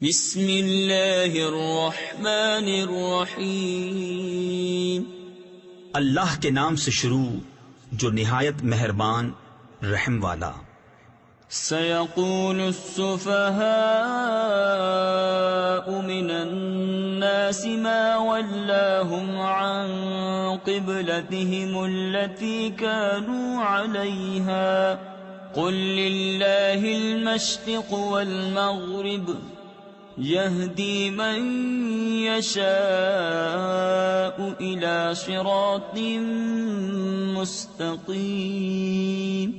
بسم اللہ الرحمن الرحیم، اللہ کے نام سے شروع جو نہایت مہربان رحم والا۔ سيقول السفهاء من الناس ما ولاهم عن قبلتهم التي كانوا عليها قل لله المشرق والمغرب يهدي من يشاء إلى صراط مستقيم۔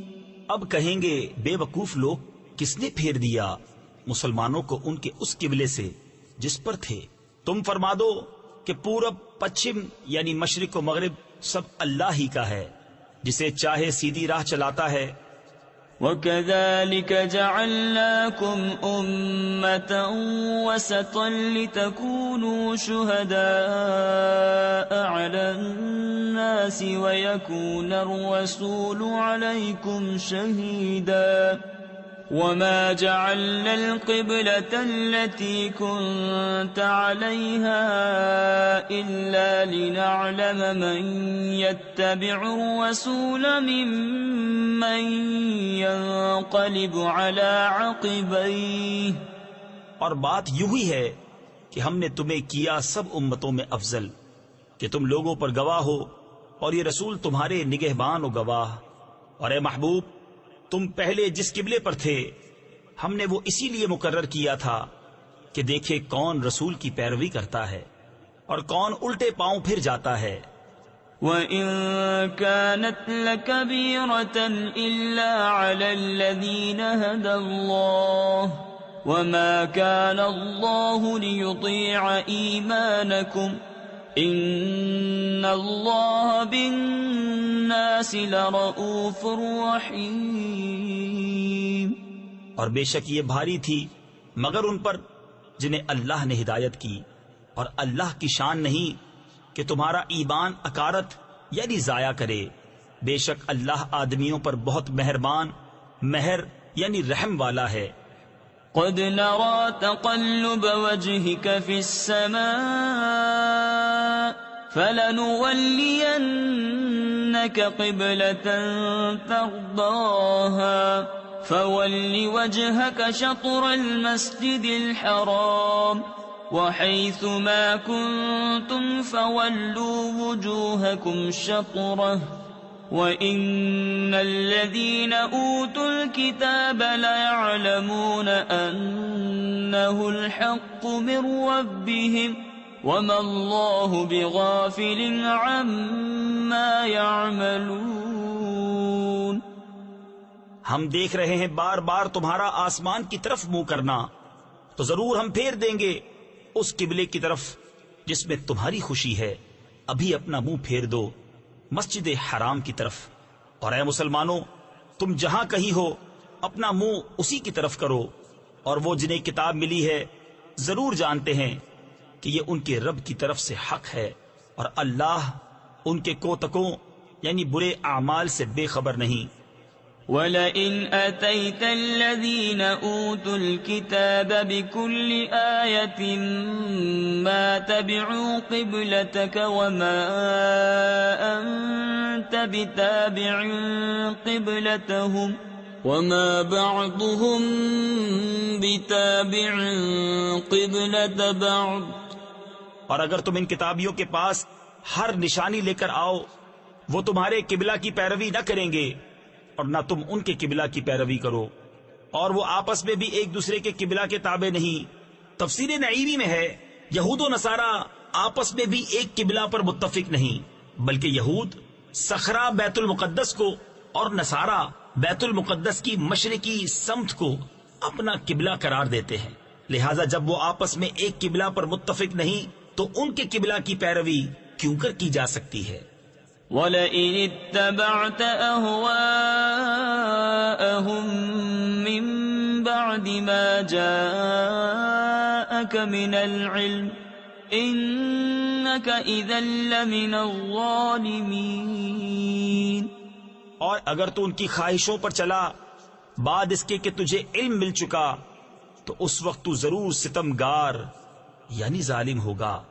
اب کہیں گے بے وقوف لوگ، کس نے پھیر دیا مسلمانوں کو ان کے اس قبلے سے جس پر تھے؟ تم فرما دو کہ پورب پچھم یعنی مشرق و مغرب سب اللہ ہی کا ہے، جسے چاہے سیدھی راہ چلاتا ہے۔ وَكَذَلِكَ جَعَلْنَاكُمْ أُمَّةً وَسَطًا لِتَكُونُوا شُهَدَاءَ عَلَى النَّاسِ وَيَكُونَ الرَّسُولُ عَلَيْكُمْ شَهِيدًا وَمَا جَعَلْنَا الْقِبْلَةَ الَّتِي كُنْتَ عَلَيْهَا إِلَّا لِنَعْلَمَ مَنْ يَتَّبِعُ الرَّسُولَ مِمَّنْ يَنْقَلِبُ عَلَى عَقِبَيْهِ۔ اور بات یوں ہی ہے کہ ہم نے تمہیں کیا سب امتوں میں افضل کہ تم لوگوں پر گواہ ہو، اور یہ رسول تمہارے نگہبان و گواہ۔ اور اے محبوب، تم پہلے جس قبلے پر تھے ہم نے وہ اسی لیے مقرر کیا تھا کہ دیکھے کون رسول کی پیروی کرتا ہے اور کون الٹے پاؤں پھر جاتا ہے۔ وَإِن كَانَتْ لَكَبِيرَةً إِلَّا عَلَى الَّذِينَ هَدَى اللَّهُ وَمَا كَانَ اللَّهُ لِيُضِيعَ إِيمَانَكُمْ إِنَّ اللَّهَ بِالنَّاسِ لَرَءُوفٌ رَحِيمٌ۔ اور بے شک یہ بھاری تھی مگر ان پر جنہیں اللہ نے ہدایت کی، اور اللہ کی شان نہیں کہ تمہارا ایمان اکارت یعنی ضائع کرے۔ بے شک اللہ آدمیوں پر بہت مہربان، مہر یعنی رحم والا ہے۔ قد نرى تقلب وجهك في السماء فلنولينك قبلة ترضاها فول وجهك شطر المسجد الحرام وحيث ما كنتم فولوا وجوهكم شطره وَإِنَّ الَّذِينَ أُوتُوا الْكِتَابَ لَيَعْلَمُونَ أَنَّهُ الْحَقُّ مِنْ رَبِّهِمْ وَمَا اللَّهُ بِغَافِلٍ عَمَّا يَعْمَلُونَ۔ ہم دیکھ رہے ہیں بار بار تمہارا آسمان کی طرف منہ کرنا، تو ضرور ہم پھیر دیں گے اس قبلے کی طرف جس میں تمہاری خوشی ہے۔ ابھی اپنا منہ پھیر دو مسجد حرام کی طرف، اور اے مسلمانوں تم جہاں کہیں ہو اپنا منہ اسی کی طرف کرو۔ اور وہ جنہیں کتاب ملی ہے ضرور جانتے ہیں کہ یہ ان کے رب کی طرف سے حق ہے، اور اللہ ان کے کوتکوں یعنی برے اعمال سے بے خبر نہیں۔ وَلَئِنْ أَتَيْتَ الَّذِينَ أُوتُوا الْكِتَابَ بِكُلِّ آيَةٍ مَا تَبِعُوا قِبْلَتَكَ وَمَا أَنْتَ بِتَابِعٍ قِبْلَتَهُمْ وَمَا بَعْضُهُمْ بِتَابِعٍ قِبْلَةَ بَعْضٍ۔ اور اگر تم ان کتابیوں کے پاس ہر نشانی لے کر آؤ، وہ تمہارے قبلہ کی پیروی نہ کریں گے اور نہ تم ان کے قبلہ کی پیروی کرو، اور وہ آپس میں بھی ایک دوسرے کے قبلہ کے تابع نہیں۔ تفسیر نعیمی میں ہے یہود و نصارہ آپس میں بھی ایک قبلہ پر متفق نہیں، بلکہ یہود صخرہ بیت المقدس کو اور نصارہ بیت المقدس کی مشرقی سمت کو اپنا قبلہ قرار دیتے ہیں۔ لہذا جب وہ آپس میں ایک قبلہ پر متفق نہیں تو ان کے قبلہ کی پیروی کیوں کر کی جا سکتی ہے؟ وَلَئِنِ اتَّبَعْتَ أَهْوَاءَهُمْ مِنْ بَعْدِ مَا جَاءَكَ مِنَ الْعِلْمِ إِنَّكَ إِذًا لَمِنَ الظَّالِمِينَ۔ اور اگر تو ان کی خواہشوں پر چلا بعد اس کے کہ تجھے علم مل چکا، تو اس وقت تو ضرور ستمگار یعنی ظالم ہوگا۔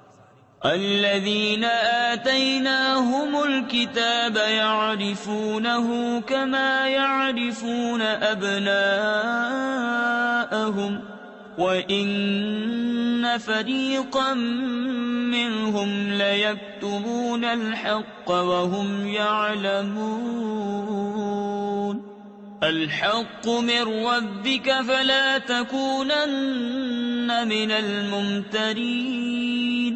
الذين آتيناهم الكتاب يعرفونه كما يعرفون أبناءهم وإن فريقا منهم ليكتمون الحق وهم يعلمون الحق من ربك فلا تكونن من الممترين۔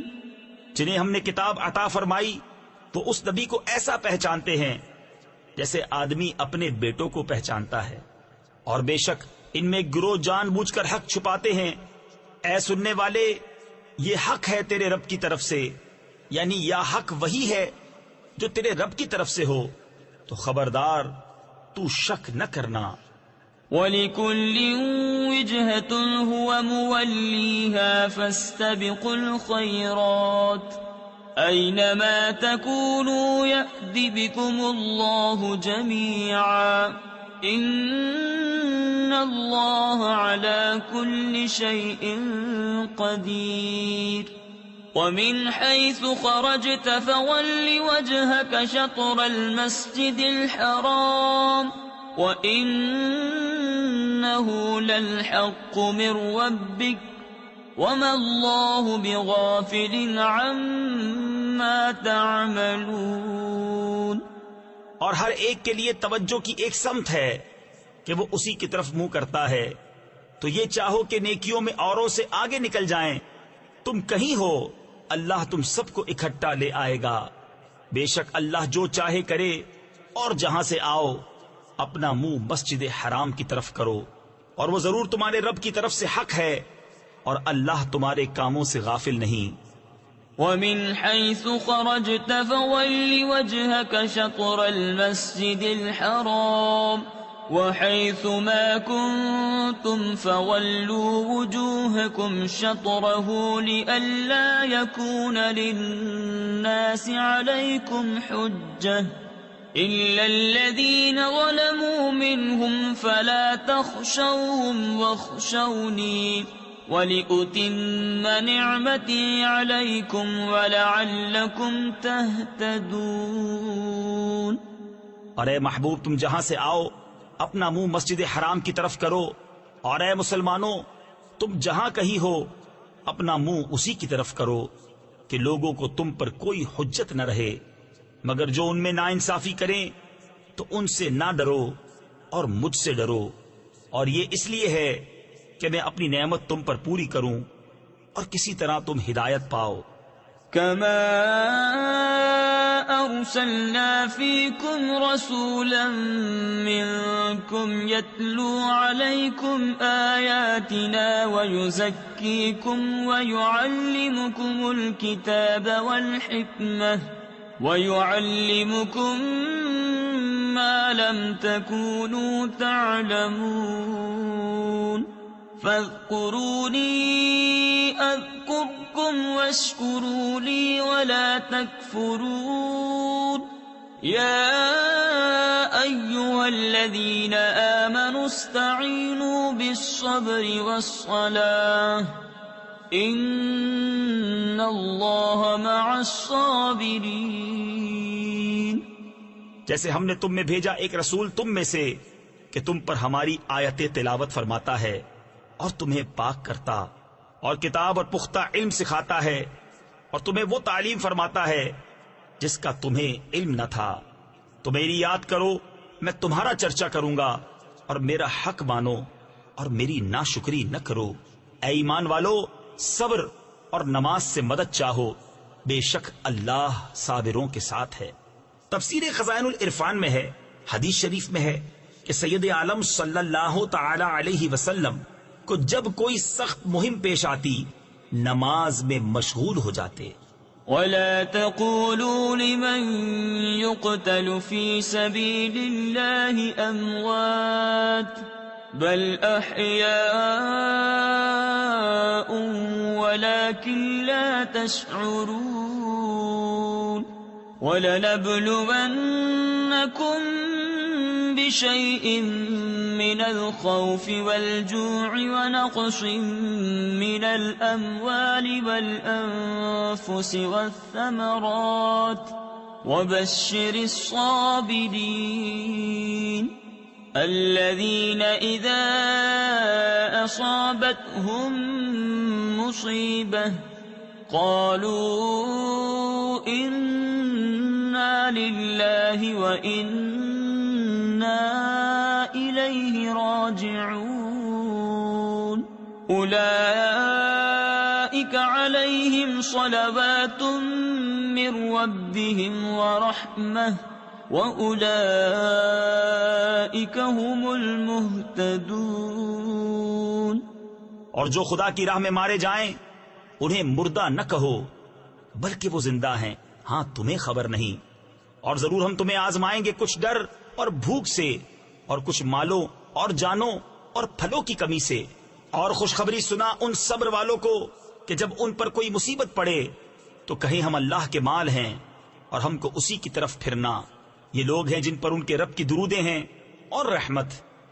جنہیں ہم نے کتاب عطا فرمائی وہ اس نبی کو ایسا پہچانتے ہیں جیسے آدمی اپنے بیٹوں کو پہچانتا ہے، اور بے شک ان میں گروہ جان بوجھ کر حق چھپاتے ہیں۔ اے سننے والے، یہ حق ہے تیرے رب کی طرف سے، یعنی یا حق وہی ہے جو تیرے رب کی طرف سے ہو، تو خبردار تو شک نہ کرنا۔ وَلِكُلٍّ وِجْهَةٌ هُوَ مُوَلِّيهَا فَاسْتَبِقُوا الْخَيْرَاتِ أَيْنَمَا تَكُونُوا يَأْتِ بِكُمُ اللَّهُ جَمِيعًا إِنَّ اللَّهَ عَلَى كُلِّ شَيْءٍ قَدِيرٌ۔ وَمِنْ حَيْثُ خَرَجْتَ فَوَلِّ وَجْهَكَ شَطْرَ الْمَسْجِدِ الْحَرَامِ وَإِنَّهُ لَلْحَقُّ مِنْ رَبِّكَ وَمَا اللَّهُ بِغَافِلٍ عَمَّا تَعْمَلُونَ۔ اور ہر ایک کے لیے توجہ کی ایک سمت ہے کہ وہ اسی کی طرف منہ کرتا ہے، تو یہ چاہو کہ نیکیوں میں اوروں سے آگے نکل جائیں، تم کہیں ہو اللہ تم سب کو اکٹھا لے آئے گا۔ بے شک اللہ جو چاہے کرے، اور جہاں سے آؤ اپنا منہ مسجد حرام کی طرف کرو، اور وہ ضرور تمہارے رب کی طرف سے حق ہے، اور اللہ تمہارے کاموں سے غافل نہیں۔ وَمِنْ حَيْثُ خَرَجْتَ فَوَلِّ وَجْهَكَ شَطْرَ الْمَسْجِدِ الْحَرَامِ وَحَيْثُ مَا كُنْتُمْ فَوَلُّوا وُجُوهَكُمْ شَطْرَهُ لِئَلَّا يَكُونَ لِلنَّاسِ عَلَيْكُمْ حُجَّةٌ إِلَّا الَّذِينَ ظَلَمُوا مِنْهُمْ فَلَا تَخْشَوْهُمْ وَاخْشَوْنِي وَلِأُتِمَّ نِعْمَتِي عَلَيْكُمْ وَلَعَلَّكُمْ تَهْتَدُونَ۔ اور اے محبوب تم جہاں سے آؤ اپنا منہ مسجد حرام کی طرف کرو، اور اے مسلمانوں تم جہاں کہیں ہو اپنا منہ اسی کی طرف کرو کہ لوگوں کو تم پر کوئی حجت نہ رہے، مگر جو ان میں ناانصافی کریں تو ان سے نہ ڈرو اور مجھ سے ڈرو، اور یہ اس لیے ہے کہ میں اپنی نعمت تم پر پوری کروں اور کسی طرح تم ہدایت پاؤ۔ كما أرسلنا فيكم رسولا منكم يتلو عليكم آياتنا ويزكيكم ويعلمكم الكتاب والحكمة ويعلمكم ما لم تكونوا تعلمون فاذكروني أذكركم واشكروا لي ولا تكفرون يا أيها الذين آمنوا استعينوا بالصبر والصلاة إن الله مع الصابرين۔ جیسے ہم نے تم میں بھیجا ایک رسول تم میں سے کہ تم پر ہماری آیتیں تلاوت فرماتا ہے اور تمہیں پاک کرتا اور کتاب اور پختہ علم سکھاتا ہے اور تمہیں وہ تعلیم فرماتا ہے جس کا تمہیں علم نہ تھا، تو میری یاد کرو، میں تمہارا چرچا کروں گا، اور میرا حق مانو اور میری ناشکری نہ کرو۔ اے ایمان والو، صبر اور نماز سے مدد چاہو، بے شک اللہ صابروں کے ساتھ ہے۔ تفسیر خزائن العرفان میں ہے، حدیث شریف میں ہے کہ سید عالم صلی اللہ تعالی علیہ وسلم کو جب کوئی سخت مہم پیش آتی نماز میں مشغول ہو جاتے۔ وَلَا تَقُولُوا لِمَن يُقْتَلُ فِي سَبِيلِ اللَّهِ أَمْوَاتٌ بَلْ أَحْيَاءٌ وَلَكِنْ لَا تَشْعُرُونَ وَلَنَبْلُوَنَّكُمْ بِشَيْءٍ من الخوف والجوع ونقص من الأموال والأنفس والثمرات وبشر الصابرين الذين إذا أصابتهم مصيبة قالوا إنا لله وإنا إليه راجعون أولئك عليهم صلوات من ربهم ورحمة وَأُولَئِكَ هُمُ الْمُهْتَدُونَ۔ اور جو خدا کی راہ میں مارے جائیں انہیں مردہ نہ کہو بلکہ وہ زندہ ہیں، ہاں تمہیں خبر نہیں۔ اور ضرور ہم تمہیں آزمائیں گے کچھ ڈر اور بھوک سے، اور کچھ مالوں اور جانوں اور پھلوں کی کمی سے۔ اور خوشخبری سنا ان صبر والوں کو کہ جب ان پر کوئی مصیبت پڑے تو کہیں ہم اللہ کے مال ہیں اور ہم کو اسی کی طرف پھرنا۔ یہ لوگ ہیں جن پر ان کے رب کی درودیں ہیں اور رحمت،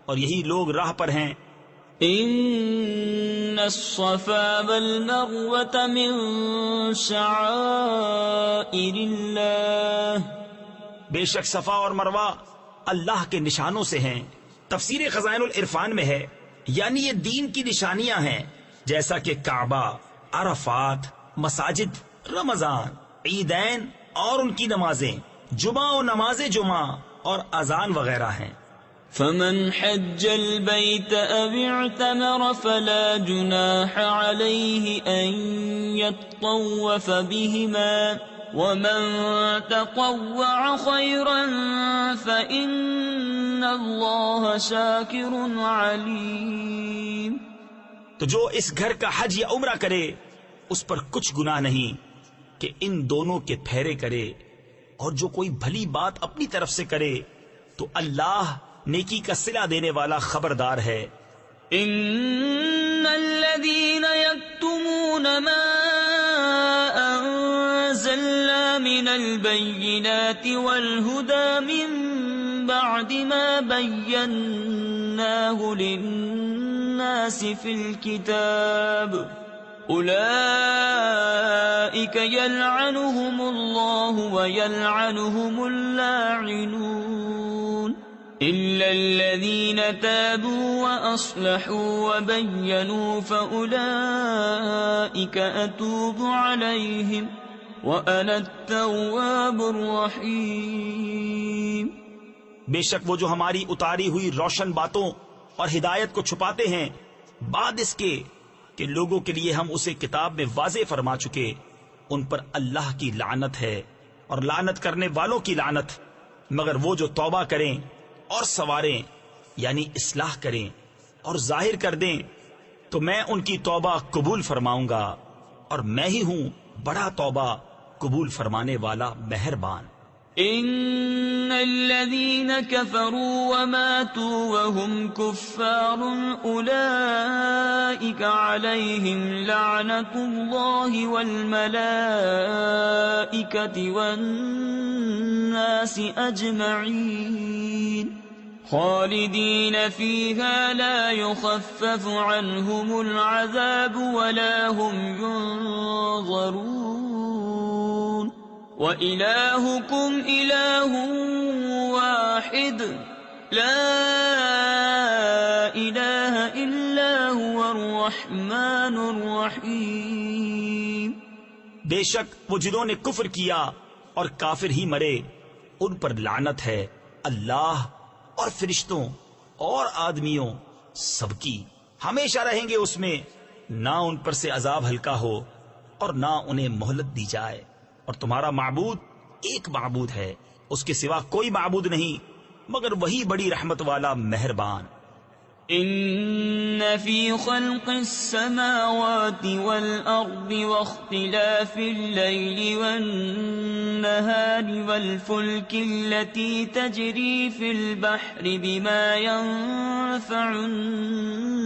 اور یہی لوگ راہ پر ہیں۔ ان الصفا والمروة من شعائر اللہ، بے شک صفا اور مروہ اللہ کے نشانوں سے ہیں۔ تفسیر خزائن العرفان میں ہے یعنی یہ دین کی نشانیاں ہیں، جیسا کہ کعبہ، عرفات، مساجد، رمضان، عیدین اور ان کی نمازیں، جمعہ و نماز جمعہ اور اذان وغیرہ ہیں۔ فمن حج البيت أو اعتمر فلا جناح عليه أن يطوف بهما ومن تطوع خيرا فإن الله شاكر عليم۔ تو جو اس گھر کا حج یا عمرہ کرے اس پر کچھ گناہ نہیں کہ ان دونوں کے پھیرے کرے، اور جو کوئی بھلی بات اپنی طرف سے کرے تو اللہ نیکی کا صلہ دینے والا خبردار ہے۔ ان الذين يكتمون ما انزلنا من البينات والهدى من بعد ما بيناه للناس في الكتاب أولئك يلعنهم الله ويلعنهم اللاعنون إلا الذين تابوا وأصلحوا وبينوا فأولئك أتوب عليهم وأنا التواب الرحيم۔ بے شک وہ جو ہماری اتاری ہوئی روشن باتوں اور ہدایت کو چھپاتے ہیں بعد اس کے کہ لوگوں کے لیے ہم اسے کتاب میں واضح فرما چکے، ان پر اللہ کی لعنت ہے اور لعنت کرنے والوں کی لعنت، مگر وہ جو توبہ کریں اور سواریں یعنی اصلاح کریں اور ظاہر کر دیں تو میں ان کی توبہ قبول فرماؤں گا، اور میں ہی ہوں بڑا توبہ قبول فرمانے والا مہربان۔ ان الذين كفروا وماتوا وهم كفار اولئك عليهم لعنة الله والملائكة والناس اجمعين خالدين فيها لا يخفف عنهم العذاب ولا هم ينظرون وإلهكم إله واحد لا إله إلا هو الرحمن الرحيم۔ بے شک وہ جنہوں نے کفر کیا اور کافر ہی مرے ان پر لعنت ہے اللہ اور فرشتوں اور آدمیوں سب کی، ہمیشہ رہیں گے اس میں، نہ ان پر سے عذاب ہلکا ہو اور نہ انہیں مہلت دی جائے۔ اور تمہارا معبود ایک معبود ہے، اس کے سوا کوئی معبود نہیں مگر وہی بڑی رحمت والا مہربان۔ ان فی خلق السماوات والارض واختلاف اللیل والنہار والفلک التي تجری فی البحر بما ينفع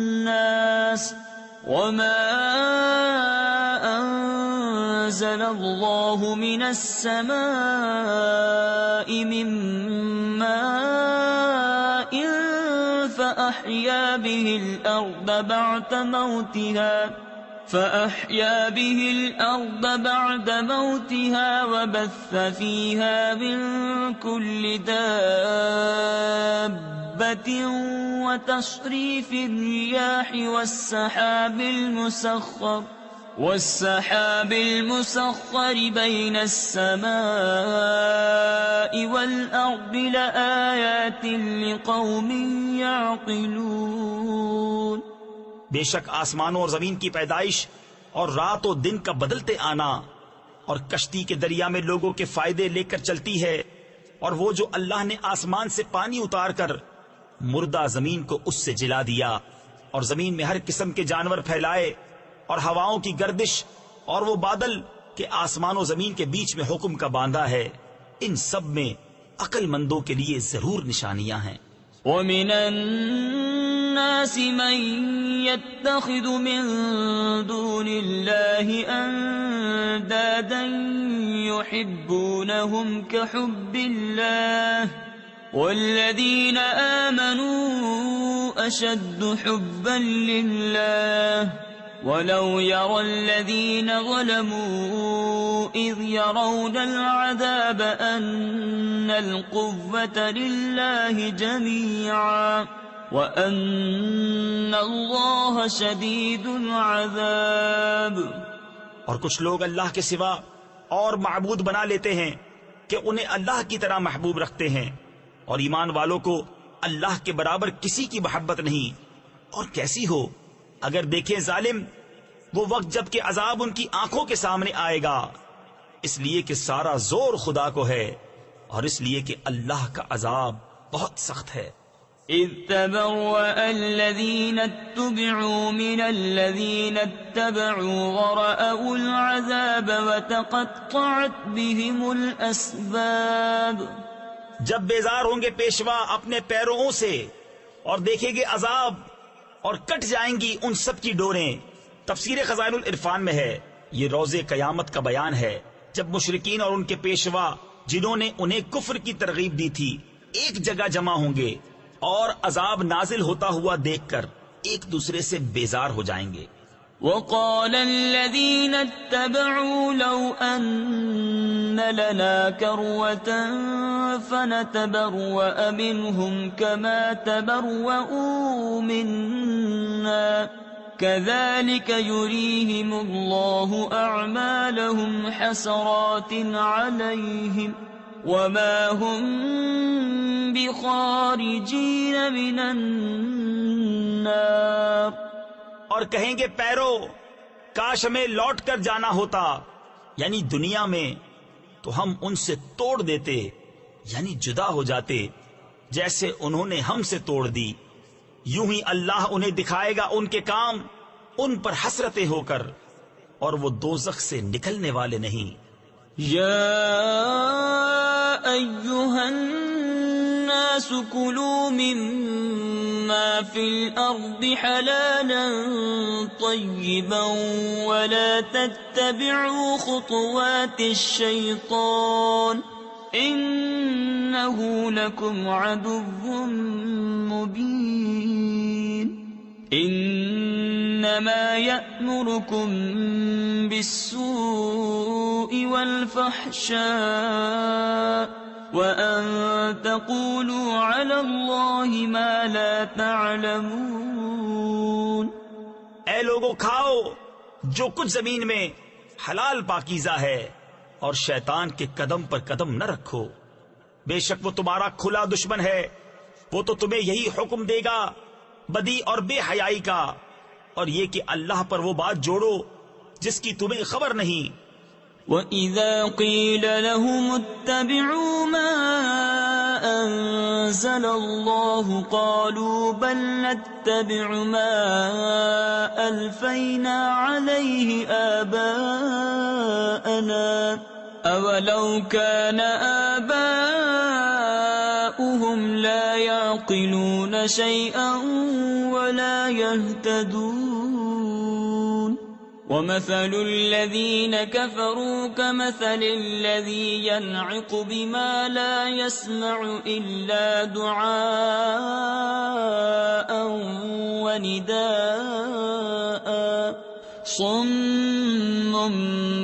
الناس وما أنزل الله من السماء من ماء فأحيا به الأرض بعد موتها وبث فيها من كل دابة وتصريف الرياح والسحاب المسخر بين السماء والأرض لآيات لقوم يعقلون. بے شک آسمانوں اور زمین کی پیدائش اور رات و دن کا بدلتے آنا اور کشتی کے دریا میں لوگوں کے فائدے لے کر چلتی ہے، اور وہ جو اللہ نے آسمان سے پانی اتار کر مردہ زمین کو اس سے جلا دیا، اور زمین میں ہر قسم کے جانور پھیلائے، اور ہواؤں کی گردش، اور وہ بادل کہ آسمان و زمین کے بیچ میں حکم کا باندھا ہے، ان سب میں عقل مندوں کے لیے ضرور نشانیاں ہیں. وَمِنَ النَّاسِ مَن يَتَّخِذُ مِن دُونِ اللَّهِ أَندَادًا يُحِبُّونَهُمْ كَحُبِّ اللَّهِ وَالَّذِينَ آمَنُوا أَشَدُّ حُبًّا لِلَّهِ وَلَوْ يَرَى الَّذِينَ ظَلَمُوا إِذْ يَرَوْنَ الْعَذَابَ أَنَّ الْقُوَّةَ لِلَّهِ جَمِيعًا وَأَنَّ اللَّهَ شَدِيدُ الْعَذَابِ. اور کچھ لوگ اللہ کے سوا اور معبود بنا لیتے ہیں کہ انہیں اللہ کی طرح محبوب رکھتے ہیں، اور ایمان والوں کو اللہ کے برابر کسی کی محبت نہیں. اور کیسی ہو اگر دیکھیں ظالم وہ وقت جب کہ عذاب ان کی آنکھوں کے سامنے آئے گا، اس لیے کہ سارا زور خدا کو ہے، اور اس لیے کہ اللہ کا عذاب بہت سخت ہے. إِذْ تَبَرَّأَ الَّذِينَ اتُّبِعُوا مِنَ الَّذِينَ اتَّبَعُوا وَرَأَوُا الْعَذَابَ وَتَقَطَّعَتْ بِهِمُ الْأَسْبَابُ. جب بیزار ہوں گے پیشوا اپنے پیرووں سے اور دیکھیں گے عذاب، اور کٹ جائیں گی ان سب کی ڈوریں. تفسیر خزائن العرفان میں ہے، یہ روز قیامت کا بیان ہے جب مشرکین اور ان کے پیشوا جنہوں نے انہیں کفر کی ترغیب دی تھی ایک جگہ جمع ہوں گے، اور عذاب نازل ہوتا ہوا دیکھ کر ایک دوسرے سے بیزار ہو جائیں گے. وقال الذين اتبعوا لو أن لنا كروة فنتبرأ منهم كما تبرؤوا منا كذلك يريهم الله أعمالهم حسرات عليهم وما هم بخارجين من النار. اور کہیں گے پیرو کاش ہمیں لوٹ کر جانا ہوتا، یعنی دنیا میں، تو ہم ان سے توڑ دیتے، یعنی جدا ہو جاتے جیسے انہوں نے ہم سے توڑ دی. یوں ہی اللہ انہیں دکھائے گا ان کے کام ان پر حسرتیں ہو کر، اور وہ دوزخ سے نکلنے والے نہیں. یا ایھا الناس کلوا مما فی الارض حلالا طیبا ولا تتبعوا خطوات الشیطان انه لکم عدو مبین. انما یأمرکم بالسوء والفحشاء وَأَن تَقُولُوا عَلَى اللَّهِ مَا لَا تَعْلَمُونَ. اے لوگو کھاؤ جو کچھ زمین میں حلال پاکیزہ ہے، اور شیطان کے قدم پر قدم نہ رکھو، بے شک وہ تمہارا کھلا دشمن ہے. وہ تو تمہیں یہی حکم دے گا بدی اور بے حیائی کا، اور یہ کہ اللہ پر وہ بات جوڑو جس کی تمہیں خبر نہیں. وَإِذَا قِيلَ لَهُمُ اتَّبِعُوا مَا أَنزَلَ اللَّهُ قَالُوا بَلْ نَتَّبِعُ مَا أَلْفَيْنَا عَلَيْهِ آبَاءَنَا أَوَلَوْ كَانَ آبَاؤُهُمْ لَا يَعْقِلُونَ شَيْئًا وَلَا يَهْتَدُونَ. ومثل الذين كفروا كمثل الذي ينعق بما لا يسمع إلا دعاء ونداء صم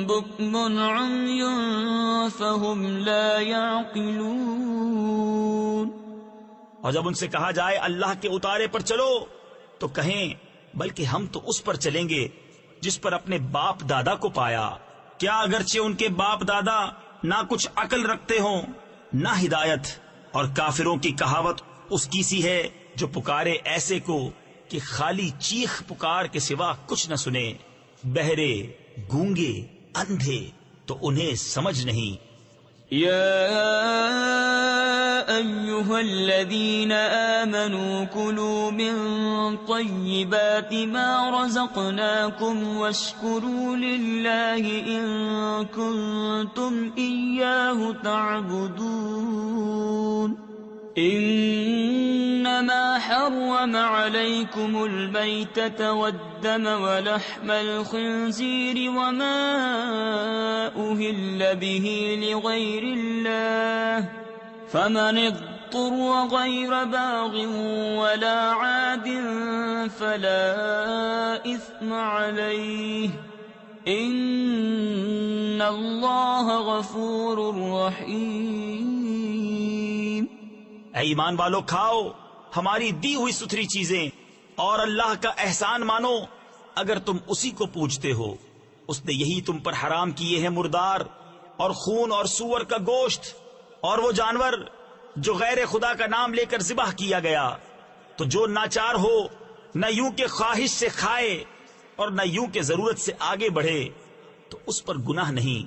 بكم عمي فهم لا يعقلون. اور جب ان سے کہا جائے اللہ کے اتارے پر چلو تو کہیں بلکہ ہم تو اس پر چلیں گے جس پر اپنے باپ دادا کو پایا. کیا اگرچہ ان کے باپ دادا نہ کچھ عقل رکھتے ہوں نہ ہدایت. اور کافروں کی کہاوت اس کی سی ہے جو پکارے ایسے کو کہ خالی چیخ پکار کے سوا کچھ نہ سنے. بہرے گونگے اندھے تو انہیں سمجھ نہیں. يا أيها الذين آمنوا كلوا من طيبات ما رزقناكم واشكروا لله إن كنتم إياه تعبدون. إنما حرم عليكم الميتة والدم ولحم الخنزير وما أهل به لغير الله فمن اضطر غير باغ ولا عاد فلا إثم عليه إن الله غفور رحيم. اے ایمان والو کھاؤ ہماری دی ہوئی ستھری چیزیں اور اللہ کا احسان مانو اگر تم اسی کو پوجتے ہو. اس نے یہی تم پر حرام کیے ہیں مردار اور خون اور سور کا گوشت اور وہ جانور جو غیر خدا کا نام لے کر ذبح کیا گیا. تو جو ناچار ہو نہ یوں کہ خواہش سے کھائے اور نہ یوں کہ ضرورت سے آگے بڑھے تو اس پر گناہ نہیں.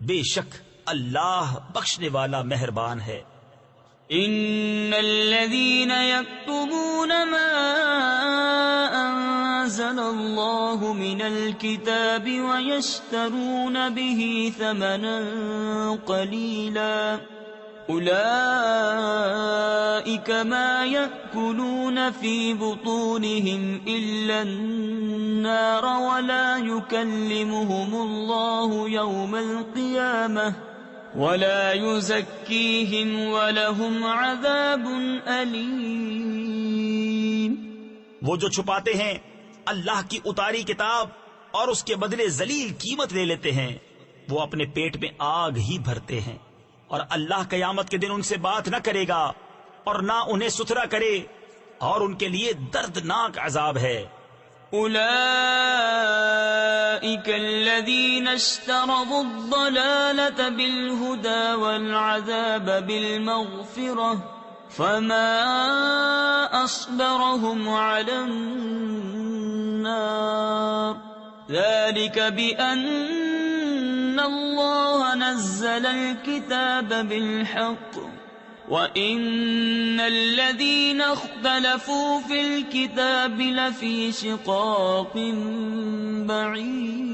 بے شک اللہ بخشنے والا مہربان ہے. ان الذين يكتمون ما انزل الله من الكتاب ويشترون به ثمنا قليلا اولئك ما يأكلون في بطونهم الا النار ولا يكلمهم الله يوم القيامة ولا يزكيهم ولهم عذاب أليم. وہ جو چھپاتے ہیں اللہ کی اتاری کتاب اور اس کے بدلے ذلیل قیمت لے لیتے ہیں وہ اپنے پیٹ میں آگ ہی بھرتے ہیں اور اللہ قیامت کے دن ان سے بات نہ کرے گا اور نہ انہیں ستھرا کرے اور ان کے لیے دردناک عذاب ہے. أولئك الذين اشتروا الضلالة بالهدى والعذاب بالمغفرة فما أصبرهم على النار ذلك بأن الله نزل الكتاب بالحق وَإِنَّ الَّذِينَ اخْتَلَفُوا فِي الْكِتَابِ لَفِي شِقَاقٍ بَعِيدٍ.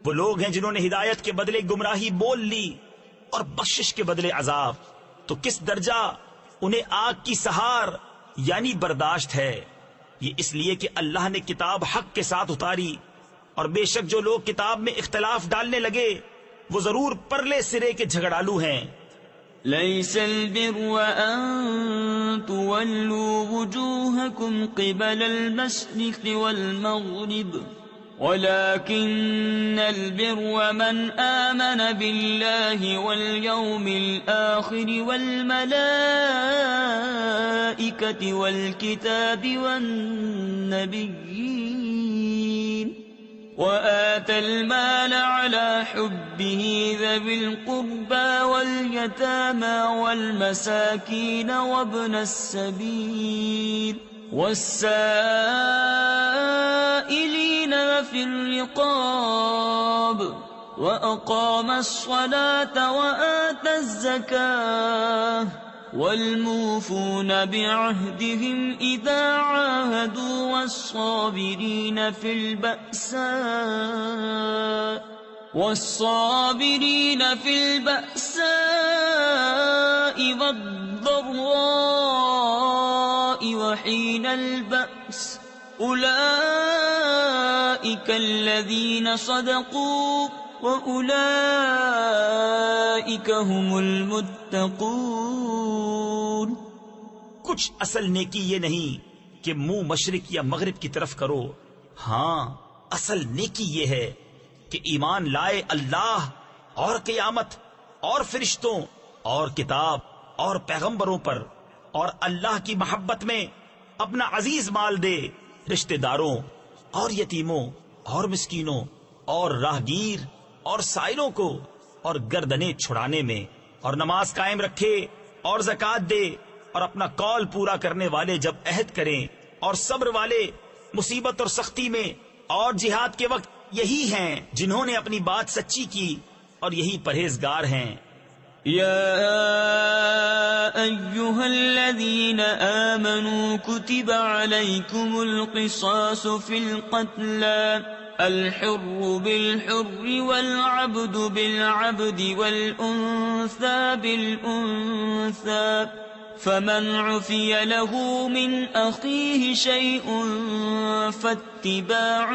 وہ لوگ ہیں جنہوں نے ہدایت کے بدلے گمراہی بول لی اور بخشش کے بدلے عذاب. تو کس درجہ انہیں آگ کی سہار یعنی برداشت ہے. یہ اس لیے کہ اللہ نے کتاب حق کے ساتھ اتاری اور بے شک جو لوگ کتاب میں اختلاف ڈالنے لگے وہ ضرور پرلے سرے کے جھگڑالو ہیں. ليس البر أن تولوا وجوهكم قبل المشرق والمغرب ولكن البر من آمن بالله واليوم الآخر والملائكة والكتاب والنبيين وآتى المال على حبه ذوي القربى واليتامى والمساكين وابن السبيل والسائلين وفي الرقاب وأقام الصلاة وآتى الزكاة والموفون بعهدهم إذا عاهدوا والصابرين في البأساء والضراء وحين البأس أولئك أولئك الذين صدقوا وأولئك هم المتقون۔ کچھ اصل نیکی یہ نہیں کہ منہ مشرق یا مغرب کی طرف کرو، ہاں اصل نیکی یہ ہے کہ ایمان لائے اللہ اور قیامت اور فرشتوں اور کتاب اور پیغمبروں پر، اور اللہ کی محبت میں اپنا عزیز مال دے رشتہ داروں اور یتیموں اور مسکینوں اور راہگیر اور سائلوں کو، اور گردنیں چھڑانے میں، اور نماز قائم رکھے اور زکوٰۃ دے، اور اپنا قول پورا کرنے والے جب عہد کریں، اور صبر والے مصیبت اور سختی میں اور جہاد کے وقت یہی ہیں جنہوں نے اپنی بات سچی کی، اور یہی پرہیزگار ہیں۔ يا أيها الذين آمنوا كتب عليكم القصاص في القتلى الحر بالحر والعبد بالعبد والأنثى بالأنثى فمن عفي له من أخيه شيء فاتباع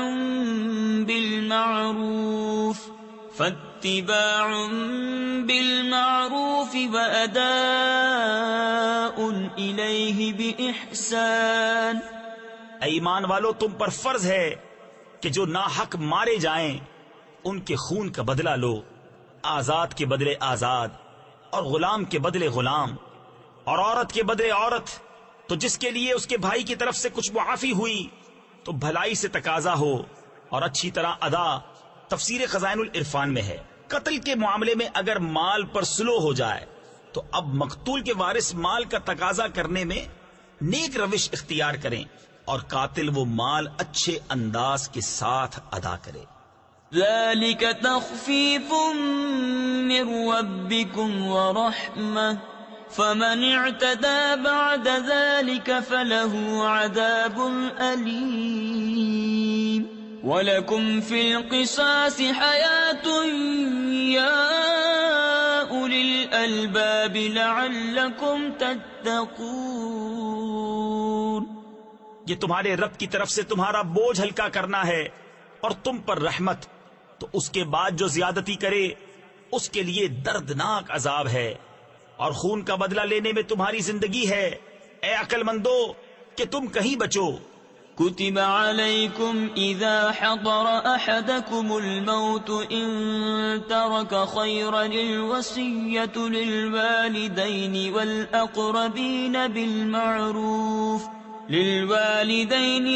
بالمعروف وأداء إليه بإحسان۔ اے ایمان والو، تم پر فرض ہے کہ جو ناحق مارے جائیں ان کے خون کا بدلہ لو، آزاد کے بدلے آزاد، اور غلام کے بدلے غلام، اور عورت کے بدلے عورت۔ تو جس کے لیے اس کے بھائی کی طرف سے کچھ معافی ہوئی تو بھلائی سے تقاضا ہو اور اچھی طرح ادا۔ تفسیر خزائن العرفان میں ہے، قتل کے معاملے میں اگر مال پر سلو ہو جائے تو اب مقتول کے وارث مال کا تقاضا کرنے میں نیک روش اختیار کریں، اور قاتل وہ مال اچھے انداز کے ساتھ ادا کرے۔ ذلك تخفيف من ربكم ورحمة فمن اعتدى بعد ذلك فله عذاب أليم وَلَكُمْ فِي الْقِصَاصِ حَيَاةٌ يَا أُولِي الْأَلْبَابِ لَعَلَّكُمْ تَتَّقُونَ۔ یہ تمہارے رب کی طرف سے تمہارا بوجھ ہلکا کرنا ہے اور تم پر رحمت، تو اس کے بعد جو زیادتی کرے اس کے لیے دردناک عذاب ہے، اور خون کا بدلہ لینے میں تمہاری زندگی ہے۔ اے عقل مندو کہ تم کہیں بچو۔ كتب عليكم إذا حضر أحدكم الموت إن ترك خيرا الوصية للوالدين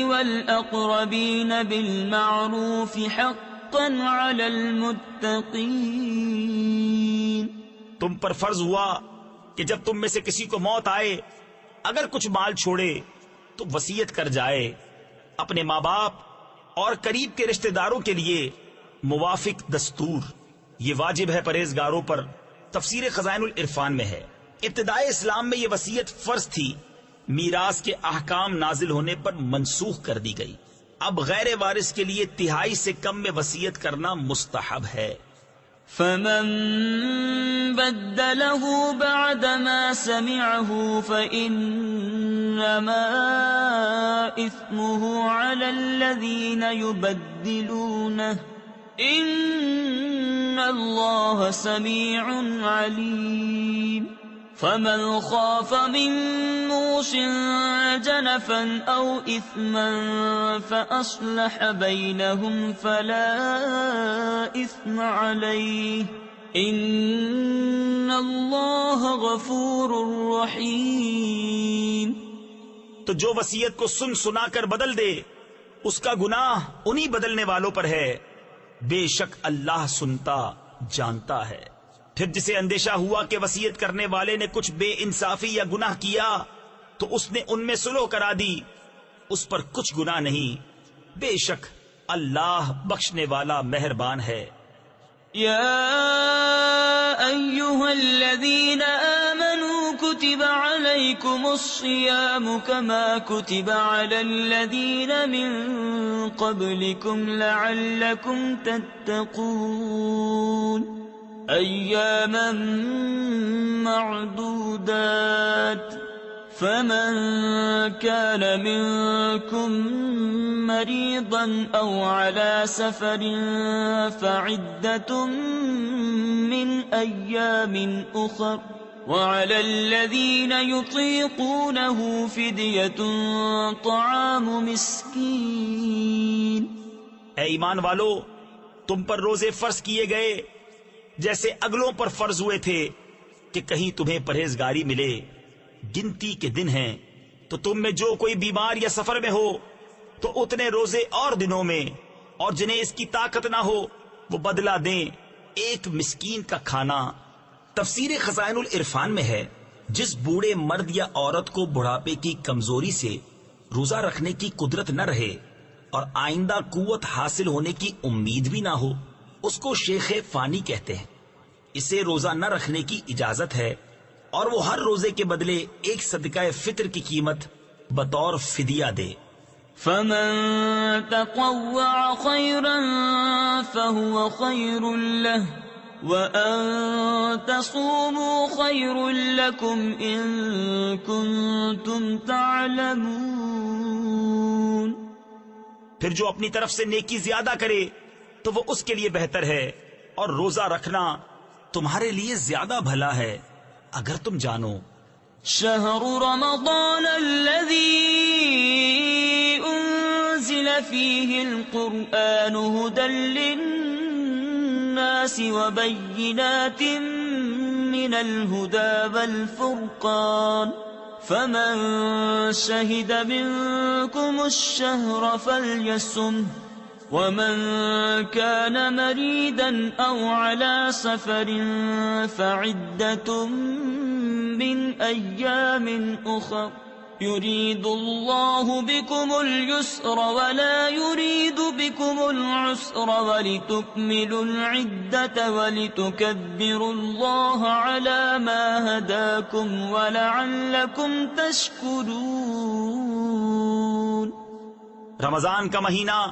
والأقربين بالمعروف حقا على المتقين۔ تم پر فرض ہوا کہ جب تم میں سے کسی کو موت آئے اگر کچھ مال چھوڑے تو وصیت کر جائے اپنے ماں باپ اور قریب کے رشتہ داروں کے لیے موافق دستور۔ یہ واجب ہے پرہیزگاروں پر۔ تفسیر خزائن العرفان میں ہے، ابتدائے اسلام میں یہ وصیت فرض تھی، میراث کے احکام نازل ہونے پر منسوخ کر دی گئی۔ اب غیر وارث کے لیے تہائی سے کم میں وصیت کرنا مستحب ہے۔ فمن بدله بعد ما سمعه فإنما إثمه على الذين يبدلونه إن الله سميع عليم۔ فمن خاف من موص جنفا أو إثما فأصلح بينهم فلا إثم عليه إن الله غفور رحيم۔ تو جو وصیت کو سن سنا کر بدل دے اس کا گناہ انہی بدلنے والوں پر ہے، بے شک اللہ سنتا جانتا ہے۔ پھر جسے اندیشہ ہوا کہ وصیت کرنے والے نے کچھ بے انصافی یا گناہ کیا تو اس نے ان میں صلح کرا دی، اس پر کچھ گناہ نہیں، بے شک اللہ بخشنے والا مہربان ہے۔ یا ایھا الذین آمنوا کتب علیکم الصیام کما کتب علی الذین من قبلکم لعلکم تتقون ایاما معدودات فمن كان منكم مريضا أو على سفر فعدة من أيام أخر وعلى الذين يطيقونه فدية طعام مسكين. اے ایمان والو، تم پر روزے فرض کیے گئے جیسے اگلوں پر فرض ہوئے تھے کہ کہیں تمہیں پرہیزگاری ملے. گنتی کے دن ہیں تو تم میں جو کوئی بیمار یا سفر میں ہو تو اتنے روزے اور دنوں میں، اور جنہیں اس کی طاقت نہ ہو وہ بدلہ دیں ایک مسکین کا کھانا. تفسیر خزائن العرفان میں ہے، جس بوڑھے مرد یا عورت کو بڑھاپے کی کمزوری سے روزہ رکھنے کی قدرت نہ رہے اور آئندہ قوت حاصل ہونے کی امید بھی نہ ہو، اس کو شیخ فانی کہتے ہیں. اسے روزہ نہ رکھنے کی اجازت ہے، اور وہ ہر روزے کے بدلے ایک صدقہ فطر کی قیمت بطور فدیہ دے. فمن تطوع خيرا فهو خير له وأن تصوموا خير لكم إن كنتم تعلمون. پھر جو اپنی طرف سے نیکی زیادہ کرے تو وہ اس کے لیے بہتر ہے، اور روزہ رکھنا تمہارے لیے زیادہ بھلا ہے اگر تم جانو. شهر رمضان الذي أنزل فيه القرآن هدى للناس وبينات من الهدى والفرقان فمن شهد منكم الشهر فليصمه ومن كان مريدا أو على سفر فعدة من أيام أخر يريد الله بكم اليسر ولا يريد بكم العسر ولتكملوا العدة ولتكبروا الله على ما هداكم ولعلكم تشكرون. رمضان کا مہینہ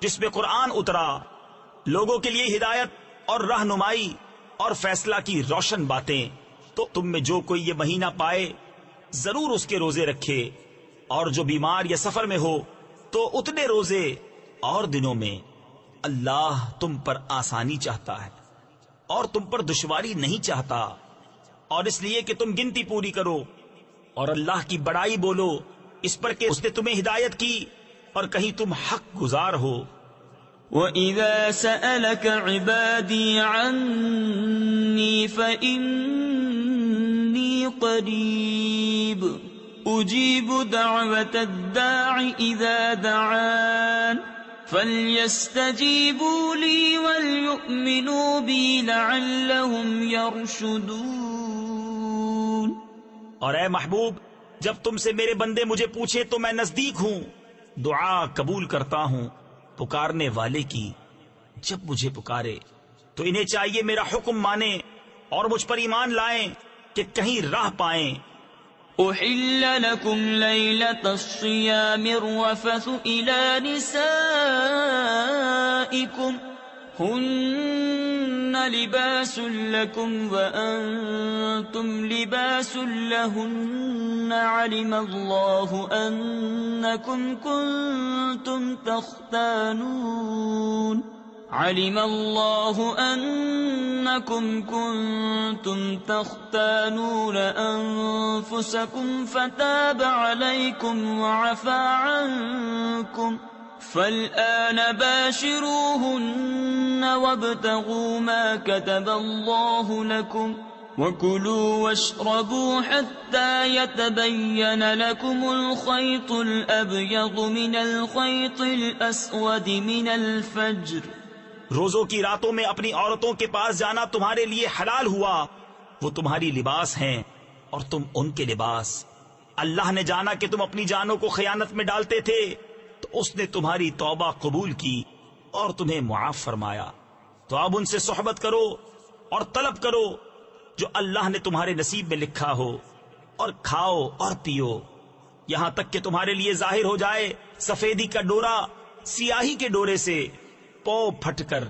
جس میں قرآن اترا، لوگوں کے لیے ہدایت اور رہنمائی اور فیصلہ کی روشن باتیں، تو تم میں جو کوئی یہ مہینہ پائے ضرور اس کے روزے رکھے، اور جو بیمار یا سفر میں ہو تو اتنے روزے اور دنوں میں. اللہ تم پر آسانی چاہتا ہے اور تم پر دشواری نہیں چاہتا، اور اس لیے کہ تم گنتی پوری کرو اور اللہ کی بڑائی بولو اس پر کہ اس نے تمہیں ہدایت کی اور کہیں تم حق گزار ہو. وَإِذَا سَأَلَكَ عِبَادِي عَنِّي فَإِنِّي قَرِيبٌ أُجِيبُ دَعْوَةَ الدَّاعِ إِذَا دَعَانِ فَلْيَسْتَجِيبُوا لِي وَلْيُؤْمِنُوا بِي لَعَلَّهُمْ يَرْشُدُونَ. اور اے محبوب، جب تم سے میرے بندے مجھے پوچھے تو میں نزدیک ہوں، دعا قبول کرتا ہوں پکارنے والے کی. جب مجھے پکارے تو انہیں چاہیے میرا حکم مانیں اور مجھ پر ایمان لائیں کہ کہیں راہ پائیں. أحل لكم ليلة الصيام الرفث إلى نسائكم هن لباس لكم وأنتم لباس لهن علم الله أنكم كنتم تختانون أنفسكم فتاب عليكم وعفى عنكم فالآن باشروهن وابتغوا ما كتب الله لكم وكلوا واشربوا حتى يتبين لكم الخيط الأبيض من الخيط الأسود من الفجر. روزوں کی راتوں میں اپنی عورتوں کے پاس جانا تمہارے لیے حلال ہوا، وہ تمہاری لباس ہیں اور تم ان کے لباس. اللہ نے جانا کہ تم اپنی جانوں کو خیانت میں ڈالتے تھے تو اس نے تمہاری توبہ قبول کی اور تمہیں معاف فرمایا. تو اب ان سے صحبت کرو اور طلب کرو جو اللہ نے تمہارے نصیب میں لکھا ہو، اور کھاؤ اور پیو یہاں تک کہ تمہارے لیے ظاہر ہو جائے سفیدی کا ڈورا سیاہی کے ڈورے سے پو پھٹ کر.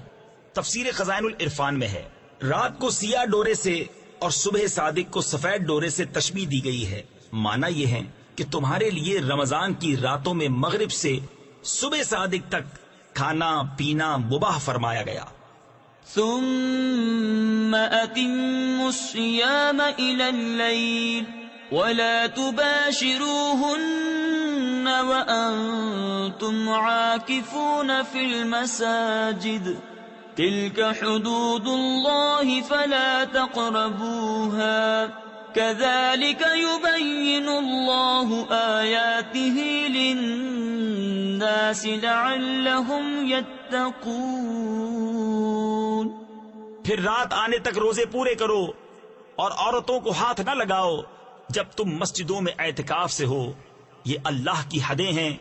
تفسیر خزائن العرفان میں ہے، رات کو سیاہ ڈورے سے اور صبح صادق کو سفید ڈورے سے تشبیہ دی گئی ہے. مانا یہ ہے کہ تمہارے لیے رمضان کی راتوں میں مغرب سے صبح صادق تک کھانا پینا مباح فرمایا گیا. ثم أتموا الصيام إلى الليل ولا تباشروهن وأنتم عاكفون في المساجد تلك حدود الله فلا تقربوها كذلك يبين الله آياته للناس لعلهم يتقون. پھر رات آنے تک روزے پورے کرو اور عورتوں کو ہاتھ نہ لگاؤ جب تم مسجدوں میں اعتکاف سے ہو. یہ اللہ کی حدیں ہیں،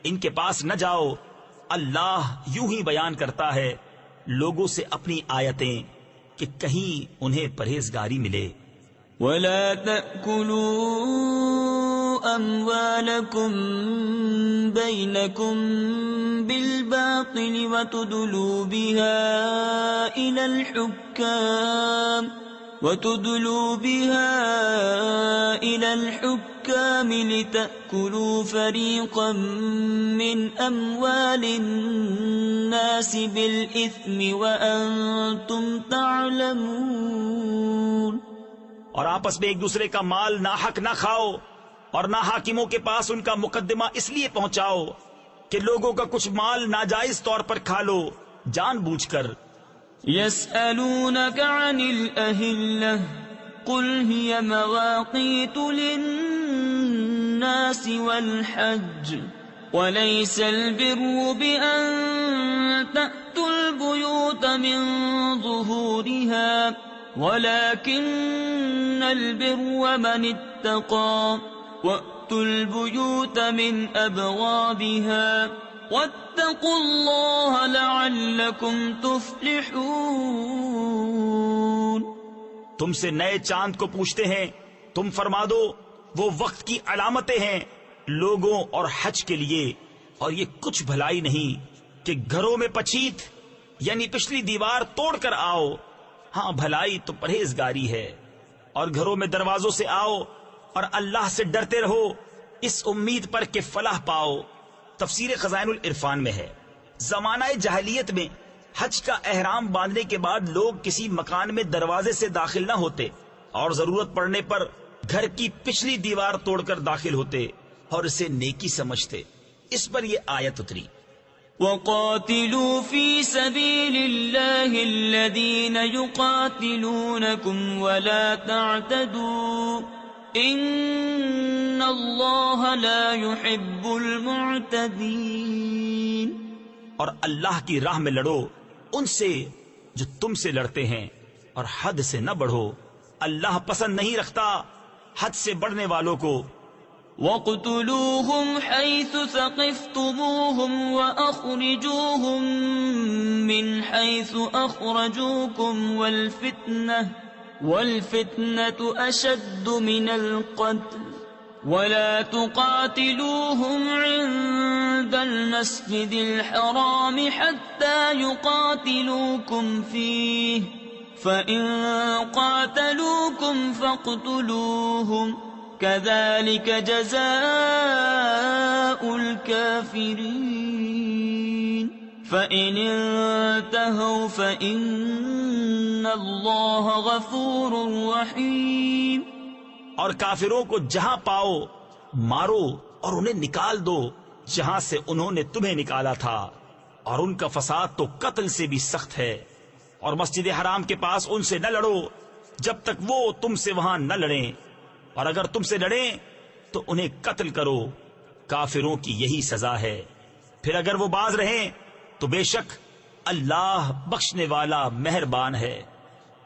ان کے پاس نہ جاؤ. اللہ یوں ہی بیان کرتا ہے لوگوں سے اپنی آیتیں کہ کہیں انہیں پرہیزگاری ملے. ولا تأكلوا أموالكم بينكم بالباطل وتدلوا بها إلى الحكام لتأكلوا فريقا من أموال الناس بالإثم وأنتم تعلمون. اور آپس میں ایک دوسرے کا مال ناحق نہ کھاؤ اور نہ حاکموں کے پاس ان کا مقدمہ اس لیے پہنچاؤ کہ لوگوں کا کچھ مال ناجائز طور پر کھا لو جان بوجھ کر. يسألونك عن الأهلة قل هي مواقيت للناس والحج وليس البر بأن تأتوا البيوت من ظهورها ولكن البر من اتقى وأتوا البيوت من أبوابها واتقوا الله لعلكم تفلحون. تم سے نئے چاند کو پوچھتے ہیں، تم فرما دو وہ وقت کی علامتیں ہیں لوگوں اور حج کے لیے، اور یہ کچھ بھلائی نہیں کہ گھروں میں پچیت یعنی پچھلی دیوار توڑ کر آؤ. ہاں بھلائی تو پرہیزگاری ہے. اور گھروں میں دروازوں سے آؤ اور اللہ سے ڈرتے رہو اس امید پر کہ فلاح پاؤ. تفسیر خزائن العرفان میں ہے زمانہ جاہلیت میں حج کا احرام باندھنے کے بعد لوگ کسی مکان میں دروازے سے داخل نہ ہوتے اور ضرورت پڑنے پر گھر کی پچھلی دیوار توڑ کر داخل ہوتے اور اسے نیکی سمجھتے. اس پر یہ آیت اتری. وَقَاتِلُوا فِي سَبِيلِ اللَّهِ الَّذِينَ يُقَاتِلُونَكُمْ وَلَا تَعْتَدُوا إِنَّ اللَّهَ لَا يُحِبُّ الْمُعْتَدِينَ. اور اللہ کی راہ میں لڑو ان سے جو تم سے لڑتے ہیں اور حد سے نہ بڑھو. اللہ پسند نہیں رکھتا حد سے بڑھنے والوں کو. وَاقْتُلُوهُمْ حَيْثُ ثَقِفْتُمُوهُمْ وَأَخْرِجُوهُمْ مِنْ حَيْثُ أَخْرَجُوكُمْ وَالْفِتْنَةُ أَشَدُّ مِنَ الْقَتْلِ وَلَا تُقَاتِلُوهُمْ عِندَ الْمَسْجِدِ الْحَرَامِ حَتَّى يُقَاتِلُوكُمْ فِيهِ فَإِن قَاتَلُوكُمْ فَاقْتُلُوهُمْ كَذَلِكَ جَزَاءُ الْكَافِرِينَ فَإِنِ انْتَهَوْا فَإِنَّ اللَّهَ غَفُورٌ رَحِيمٌ. اور کافروں کو جہاں پاؤ مارو اور انہیں نکال دو جہاں سے انہوں نے تمہیں نکالا تھا، اور ان کا فساد تو قتل سے بھی سخت ہے. اور مسجد حرام کے پاس ان سے نہ لڑو جب تک وہ تم سے وہاں نہ لڑیں، اور اگر تم سے لڑیں تو انہیں قتل کرو. کافروں کی یہی سزا ہے. پھر اگر وہ باز رہیں تو بے شک اللہ بخشنے والا مہربان ہے.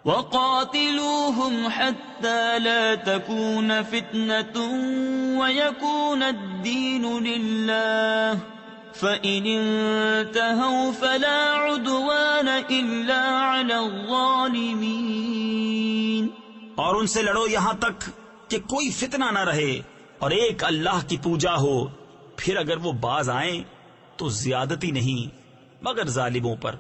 وَقَاتِلُوهُمْ حَتَّى لَا تَكُونَ فِتْنَةٌ وَيَكُونَ الدِّينُ لِلَّهِ فَإِنِ انْتَهَوْا فَلَا عُدْوَانَ إِلَّا عَلَى الظَّالِمِينَ. اور ان سے لڑو یہاں تک کہ کوئی فتنہ نہ رہے اور ایک اللہ کی پوجا ہو. پھر اگر وہ باز آئیں تو زیادتی نہیں مگر ظالموں پر.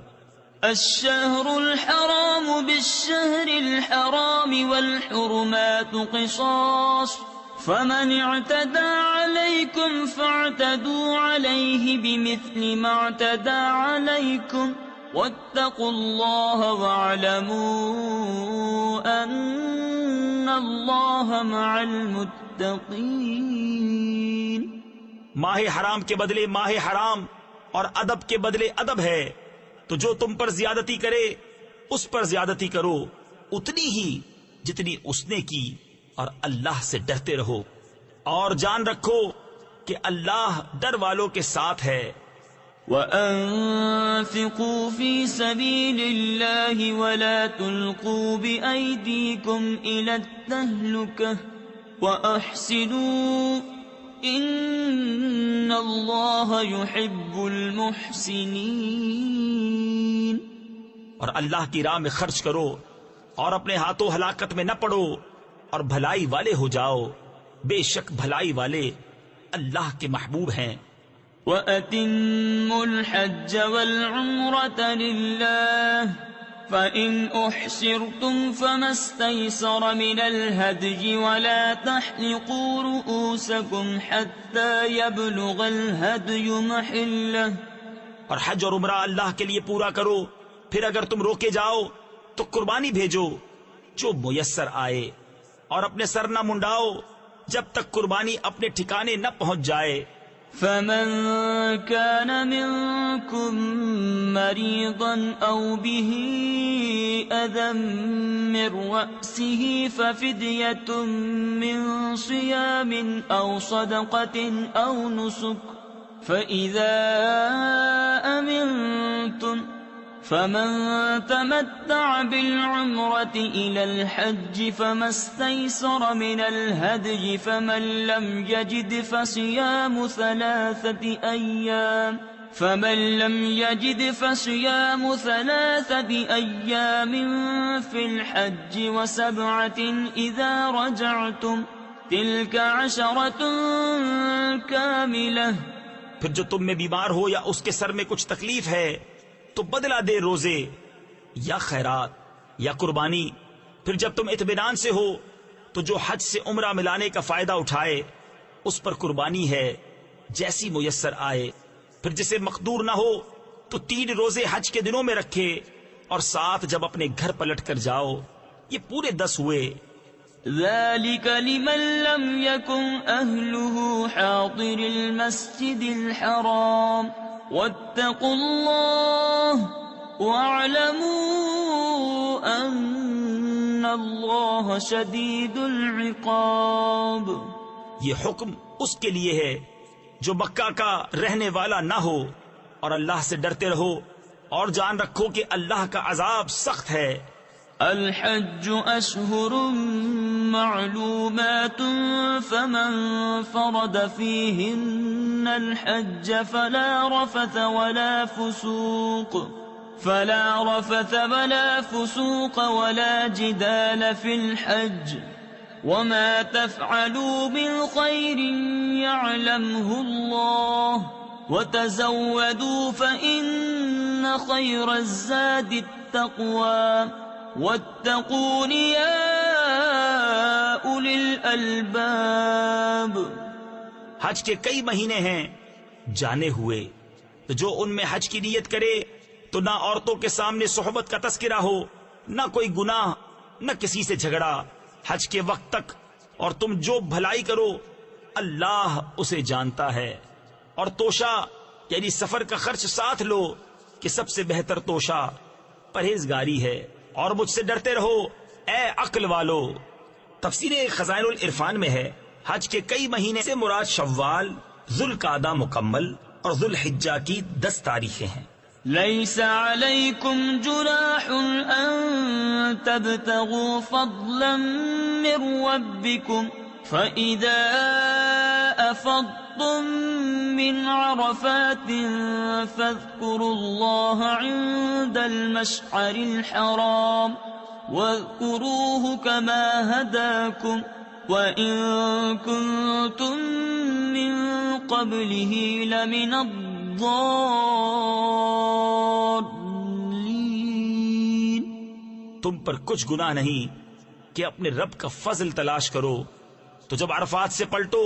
الشهر الحرام بالشهر الحرام والحرمات قصاص فمن اعتدى عليكم فاعتدوا عليه بمثل ما اعتدى عليكم واتقوا الله واعلموا ان الله مع المتقين. ماہ حرام کے بدلے ماہ حرام اور ادب کے بدلے ادب ہے، تو جو تم پر زیادتی کرے اس پر زیادتی کرو اتنی ہی جتنی اس نے کی، اور اللہ سے ڈرتے رہو اور جان رکھو کہ اللہ ڈر والوں کے ساتھ ہے. وَأَنفِقُوا فِي سَبِيلِ اللَّهِ وَلَا تُلْقُوا بِأَيْدِيكُمْ إِلَى التَّهْلُكَةِ وَأَحْسِنُوا إِنَّ اللَّهَ يُحِبُّ الْمُحْسِنِينَ. اور اللہ کی راہ میں خرچ کرو اور اپنے ہاتھوں ہلاکت میں نہ پڑو اور بھلائی والے ہو جاؤ، بے شک بھلائی والے اللہ کے محبوب ہیں. وَأَتِمُّوا الْحَجَّ وَالْعُمْرَةَ لِلَّهِ فَإِنْ أُحْصِرْتُمْ فَمَا اسْتَيْسَرَ مِنَ الْهَدْيِ وَلَا تَحْلِقُوا رُؤُوسَكُمْ حَتَّى يَبْلُغَ الْهَدْيُ مَحِلَّهُ. اور حج اور عمرہ اللہ کے لیے پورا کرو، پھر اگر تم روکے جاؤ تو قربانی بھیجو جو میسر آئے، اور اپنے سر نہ منڈاؤ جب تک قربانی اپنے ٹھکانے نہ پہنچ جائے. فمن كان منكم مريضا أو به أذى من رأسه ففدية من صيام أو صدقة أو نسك فإذا أمنتم فمن تمتع بالعمرة إلى الحج فما استيسر من الهدي فمن لم يجد فصيام ثلاثة أيام في الحج وسبعة إذا رجعتم تلك 10 كاملة. پھر جو تم میں بیمار ہو یا اس کے سر میں کچھ تکلیف ہے تو بدلہ دے روزے یا خیرات یا قربانی. پھر جب تم اطمینان سے ہو تو جو حج سے عمرہ ملانے کا فائدہ اٹھائے اس پر قربانی ہے جیسی میسر آئے. پھر جسے مقدور نہ ہو تو 3 روزے حج کے دنوں میں رکھے، اور 7 جب اپنے گھر پلٹ کر جاؤ. یہ پورے 10 ہوئے. ذلك لمن لم يكن أهله حاضر المسجد الحرام واتقوا الله واعلموا أن الله شديد العقاب. یہ حکم اس کے لیے ہے جو مکہ کا رہنے والا نہ ہو، اور اللہ سے ڈرتے رہو اور جان رکھو کہ اللہ کا عذاب سخت ہے. الحج أشهر معلومات فمن فرض فيهن الحج فلا رفث ولا فسوق ولا جدال في الحج وما تفعلوا من خير يعلمه الله وتزودوا فإن خير الزاد التقوى واتقون يا أولي الألباب. حج کے کئی مہینے ہیں جانے ہوئے، تو جو ان میں حج کی نیت کرے تو نہ عورتوں کے سامنے صحبت کا تذکرہ ہو، نہ کوئی گناہ، نہ کسی سے جھگڑا حج کے وقت تک. اور تم جو بھلائی کرو اللہ اسے جانتا ہے. اور توشہ یعنی سفر کا خرچ ساتھ لو کہ سب سے بہتر توشہ پرہیزگاری ہے. اور مجھ سے ڈرتے رہو اے عقل والو. تفسیر خزائن العرفان میں ہے حج کے کئی مہینے سے مراد شوال، ذوالقعدہ مکمل اور ذوالحجہ کی 10 تاریخیں ہیں. ليس عليكم جناح أن تبتغوا فضلا من ربكم فإذا أفضتم من عرفات فاذكروا الله عند المشعر الحرام واذكروه كما هداكم وإن كنتم من قبله لمن الضالين. تم پر کچھ گناہ نہیں کہ اپنے رب کا فضل تلاش کرو تو جب عرفات سے پلٹو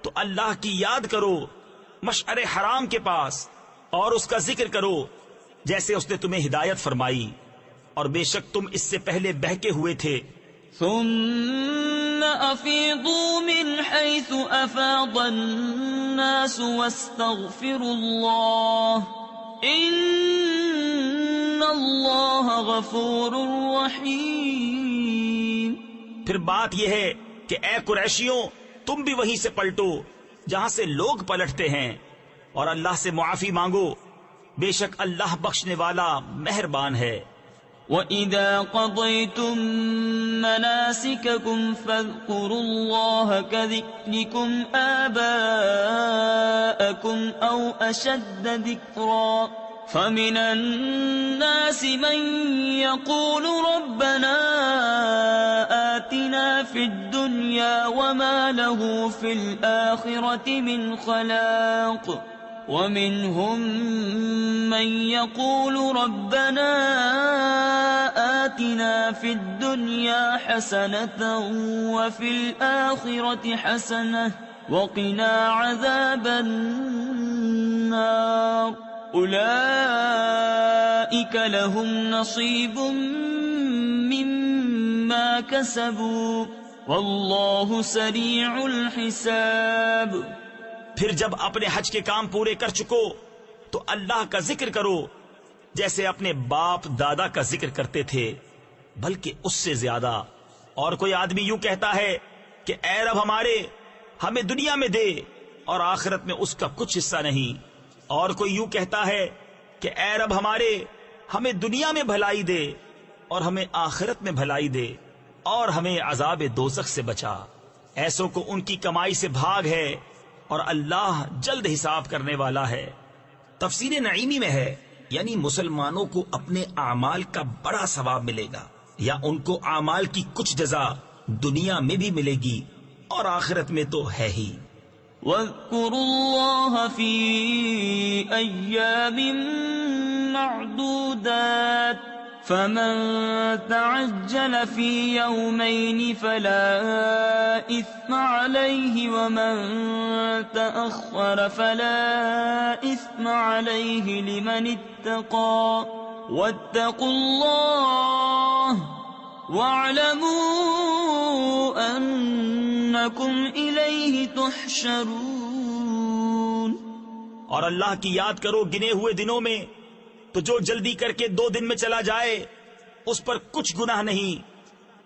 تو اللہ کی یاد کرو مشعر حرام کے پاس اور اس کا ذکر کرو جیسے اس نے تمہیں ہدایت فرمائی، اور بے شک تم اس سے پہلے بہکے ہوئے تھے۔ ثم افیضوا من حیث افاض الناس واستغفروا اللہ ان اللہ غفور رحیم۔ پھر بات یہ ہے کہ اے قریشیوں تم بھی وہیں سے پلٹو جہاں سے لوگ پلٹتے ہیں، اور اللہ سے معافی مانگو، بے شک اللہ بخشنے والا مہربان ہے۔ وَإِذَا قَضَيْتُم مَّنَاسِكَكُمْ فَاذْكُرُوا اللَّهَ كَذِكْرِكُمْ آبَاءَكُمْ أَوْ أَشَدَّ ذِكْرًا فَمِنَ النَّاسِ مَن يَقُولُ رَبَّنَا آتِنَا فِي الدُّنْيَا وَمَا لَهُ فِي الْآخِرَةِ مِنْ خَلَاقٍ وَمِنْهُمْ مَنْ يَقُولُ رَبَّنَا آتِنَا فِي الدُّنْيَا حَسَنَةً وَفِي الْآخِرَةِ حَسَنَةً وَقِنَا عَذَابَ النَّارِ أُولَئِكَ لَهُمْ نَصِيبٌ مِّمَّا كَسَبُوا وَاللَّهُ سَرِيعُ الْحِسَابِ۔ پھر جب اپنے حج کے کام پورے کر چکو تو اللہ کا ذکر کرو جیسے اپنے باپ دادا کا ذکر کرتے تھے، بلکہ اس سے زیادہ۔ اور کوئی آدمی یوں کہتا ہے کہ اے رب ہمارے ہمیں دنیا میں دے اور آخرت میں اس کا کچھ حصہ نہیں، اور کوئی یوں کہتا ہے کہ اے رب ہمارے ہمیں دنیا میں بھلائی دے اور ہمیں آخرت میں بھلائی دے اور ہمیں عذاب دوزخ سے بچا۔ ایسوں کو ان کی کمائی سے بھاگ ہے اور اللہ جلد حساب کرنے والا ہے۔ تفسیر نعیمی میں ہے یعنی مسلمانوں کو اپنے اعمال کا بڑا ثواب ملے گا، یا ان کو اعمال کی کچھ جزا دنیا میں بھی ملے گی اور آخرت میں تو ہے ہی۔ وَاذْكُرُوا اللَّهَ فِي أَيَّامٍ مَّعْدُودَاتٍ فَمَن تَعَجَّلَ فِي يَوْمَيْنِ فَلَا إِثْمَ عَلَيْهِ وَمَن تَأَخَّرَ فَلَا إِثْمَ عَلَيْهِ لِمَنِ اتَّقَى وَاتَّقُوا اللَّهَ وَاعْلَمُوا أَنَّكُمْ إِلَيْهِ تُحْشَرُونَ۔ اور اللہ کی یاد کرو گنے ہوئے دنوں میں، تو جو جلدی کر کے 2 دن میں چلا جائے اس پر کچھ گناہ نہیں،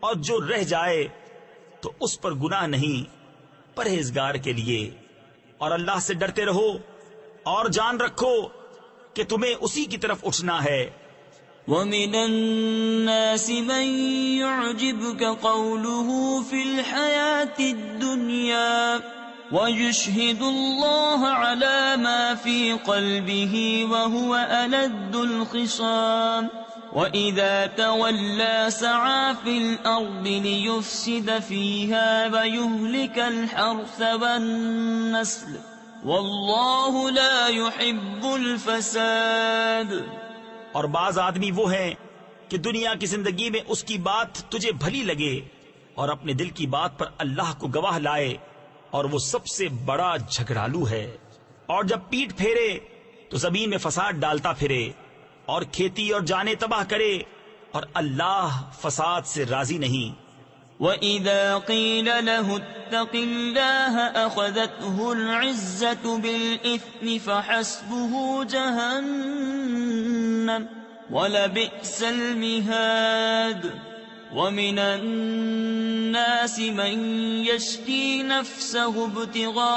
اور جو رہ جائے تو اس پر گناہ نہیں پرہیزگار کے لیے۔ اور اللہ سے ڈرتے رہو اور جان رکھو کہ تمہیں اسی کی طرف اٹھنا ہے۔ وَمِنَ النَّاسِ مَن يُعْجِبُكَ قَوْلُهُ فِي الْحَيَاةِ الدُّنْيَا وَيُشْهِدُ اللَّهَ عَلَى مَا فِي قَلْبِهِ وَهُوَ أَلَدُّ الْخِصَامِ وَإِذَا تَوَلَّى سَعَى فِي الْأَرْضِ لِيُفْسِدَ فِيهَا وَيُهْلِكَ الْحَرْثَ وَالنَّسْلَ وَاللَّهُ لَا يُحِبُّ الْفَسَادَ۔ اور بعض آدمی وہ ہیں کہ دنیا کی زندگی میں اس کی بات تجھے بھلی لگے اور اپنے دل کی بات پر اللہ کو گواہ لائے، اور وہ سب سے بڑا جھگڑالو ہے، اور جب پیٹ پھیرے تو زمین میں فساد ڈالتا پھرے اور کھیتی اور جانیں تباہ کرے، اور اللہ فساد سے راضی نہیں۔ وَإِذَا قِيلَ لَهُ اتَّقِ اللَّهَ أَخَذَتْهُ الْعِزَّةُ بِالْإِثْمِ فَحَسْبُهُ جَهَنَّمُ وَلَبِئْسَ الْمِهَادُ وَمِنَ النَّاسِ مَن يَشْرِي نَفْسَهُ ابْتِغَاءَ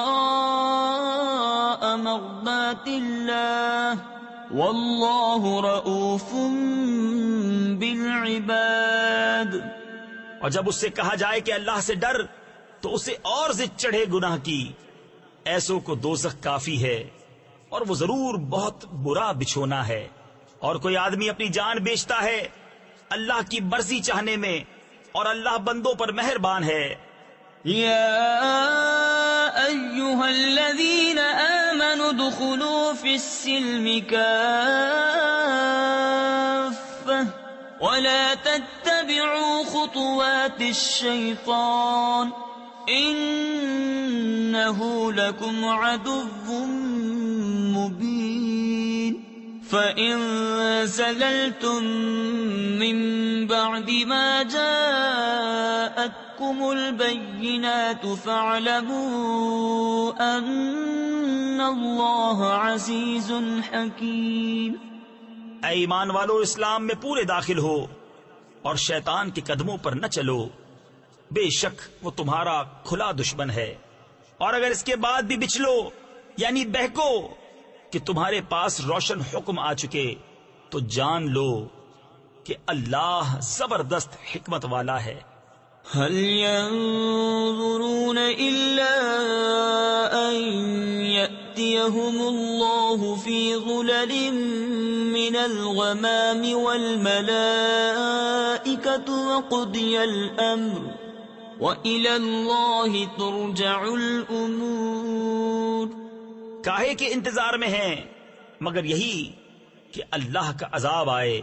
مَرْضَاتِ اللَّهِ وَاللَّهُ رَءُوفٌ بِالْعِبَادِ۔ اور جب اس سے کہا جائے کہ اللہ سے ڈر تو اسے اور ضد چڑھے گناہ کی۔ ایسوں کو دوزخ کافی ہے اور وہ ضرور بہت برا بچھونا ہے۔ اور کوئی آدمی اپنی جان بیچتا ہے اللہ کی مرضی چاہنے میں، اور اللہ بندوں پر مہربان ہے۔ یا ایھا الذین آمنوا ادخلوا فی السلم کافۃ ولا تتبعوا خطوات الشیطان إنه لكم عدو مبين فإن زللتم من بعد ما جاءتكم البينات فاعلموا أن الله عزيز حكيم. اے ایمان والو، اسلام میں پورے داخل ہو اور شیطان کے قدموں پر نہ چلو، بے شک وہ تمہارا کھلا دشمن ہے. اور اگر اس کے بعد بھی بچلو یعنی بہکو کہ تمہارے پاس روشن حکم آ چکے تو جان لو کہ اللہ زبردست حکمت والا ہے. هل ينظرون إلا أن يأتيهم الله في ظلل من الغمام والملائكة وقضي الأمر وإلى الله ترجع الأمور. کاہے کے انتظار میں ہیں مگر یہی کہ اللہ کا عذاب آئے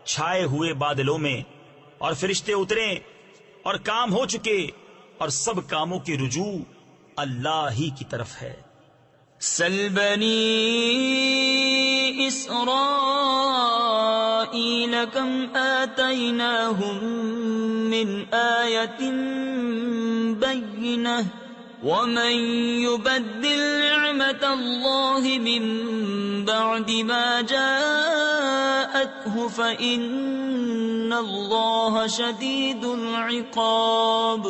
چھائے ہوئے بادلوں میں اور فرشتے اتریں اور کام ہو چکے اور سب کاموں کی رجوع اللہ ہی کی طرف ہے. سل بنی اسرائیل کم آتیناہم من آیت بینہ ومن يبدل نعمت اللہ من بعد ما جاءته فإن اللہ شدید العقاب.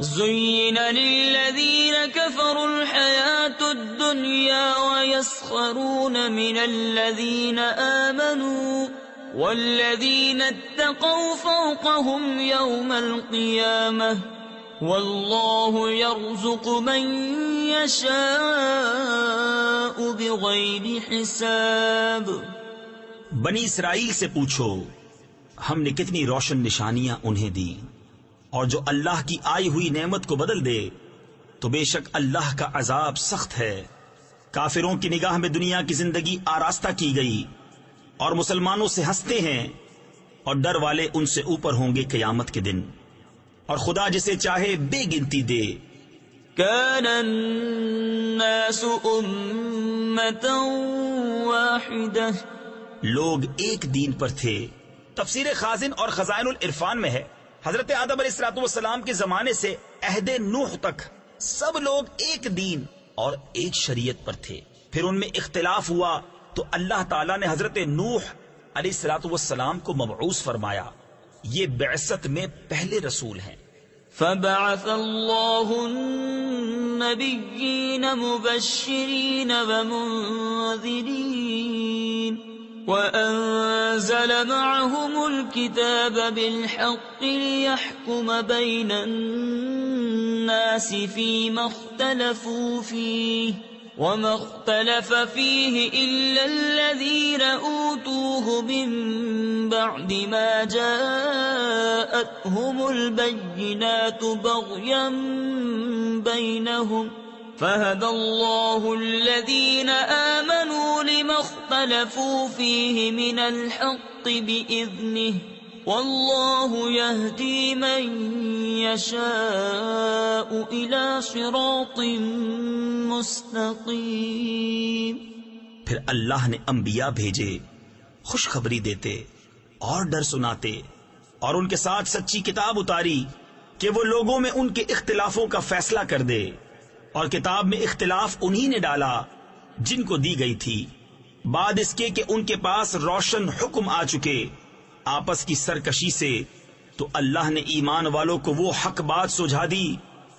زين للذين كفروا الحياة الدنيا ويسخرون من الذين آمنوا والذين اتقوا فوقهم يوم القيامة والله يرزق من يشاء بغير حساب. بنی اسرائیل سے پوچھو ہم نے کتنی روشن نشانیاں انہیں دی، اور جو اللہ کی آئی ہوئی نعمت کو بدل دے تو بے شک اللہ کا عذاب سخت ہے. کافروں کی نگاہ میں دنیا کی زندگی آراستہ کی گئی اور مسلمانوں سے ہنستے ہیں، اور ڈر والے ان سے اوپر ہوں گے قیامت کے دن، اور خدا جسے چاہے بے گنتی دے. كان الناس أمة واحدة. لوگ ایک دین پر تھے. تفسیر خازن اور خزائن العرفان میں ہے حضرت آدم علیہ الصلوۃ والسلام کے زمانے سے عہد نوح تک سب لوگ ایک دین اور ایک شریعت پر تھے. پھر ان میں اختلاف ہوا تو اللہ تعالیٰ نے حضرت نوح علیہ الصلوۃ والسلام کو مبعوث فرمایا. یہ بعثت میں پہلے رسول ہیں. فبعث الله النبيين مبشرين ومنذرين وأنزل معهم الكتاب بالحق ليحكم بين الناس فيما اختلفوا فيه وما اختلف فيه إلا الذين أوتوه من بعد ما جاءتهم البينات بغيا بينهم فهدى الله الذين آمنوا لما اختلفوا فيه من الحق بإذنه والله يهدي من يشاء إلى صراط مستقيم. پھر اللہ نے انبیاء بھیجے خوشخبری دیتے اور ڈر سناتے، اور ان کے ساتھ سچی کتاب اتاری کہ وہ لوگوں میں ان کے اختلافوں کا فیصلہ کر دے. اور کتاب میں اختلاف انہی نے ڈالا جن کو دی گئی تھی، بعد اس کے کہ ان کے پاس روشن حکم آ چکے آپس کی سرکشی سے. تو اللہ نے ایمان والوں کو وہ حق بات سجھا دی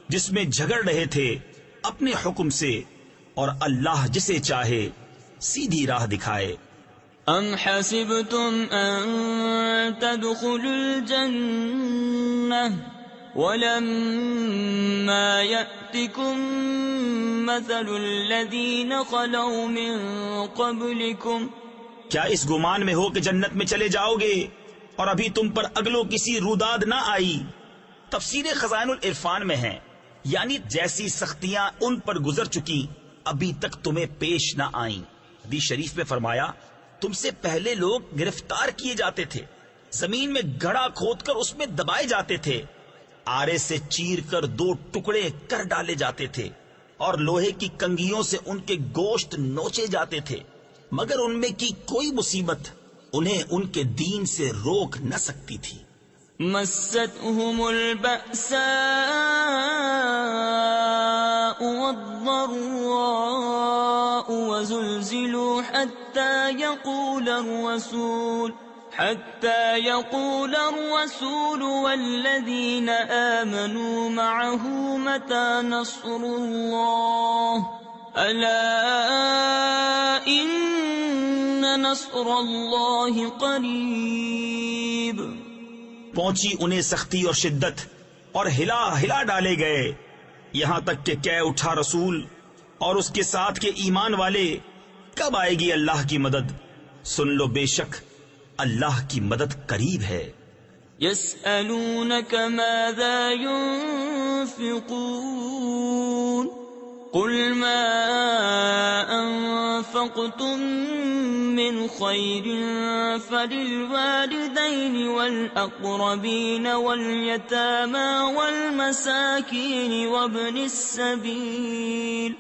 جس میں جھگڑ رہے تھے اپنے حکم سے، اور اللہ جسے چاہے سیدھی راہ دکھائے. ام حسبتم ان تدخلوا الجنة ولما يأتكم مثل الذين خلوا من قبلكم. کیا اس گمان میں ہو کہ جنت میں چلے جاؤ گے اور ابھی تم پر اگلوں کسی روداد نہ آئی؟ تفسیر خزائن العرفان میں ہے یعنی جیسی سختیاں ان پر گزر چکی ابھی تک تمہیں پیش نہ آئیں. حدیث شریف میں فرمایا تم سے پہلے لوگ گرفتار کیے جاتے تھے، زمین میں گڑھا کھود کر اس میں دبائے جاتے تھے، آرے سے چیر کر 2 ٹکڑے کر ڈالے جاتے تھے اور لوہے کی کنگھیوں سے ان کے گوشت نوچے جاتے تھے، مگر ان میں کی کوئی مصیبت انہیں ان کے دین سے روک نہ سکتی تھی۔ مستهم البأساء والضراء وزلزلوا حتى يقول الرسول والذين آمنوا معه متى نصر الله ألا إن نصر الله قريب۔ پہنچی انہیں سختی اور شدت اور ہلا ہلا ڈالے گئے، یہاں تک کہ کہہ اٹھا رسول اور اس کے ساتھ کے ایمان والے، کب آئے گی اللہ کی مدد؟ سن لو بے شک اللہ کی مدد قریب ہے۔ يسألونك ماذا ينفقون قل ما أنفقتم من خير فللوالدين والأقربين واليتامى والمساكين وابن السبيل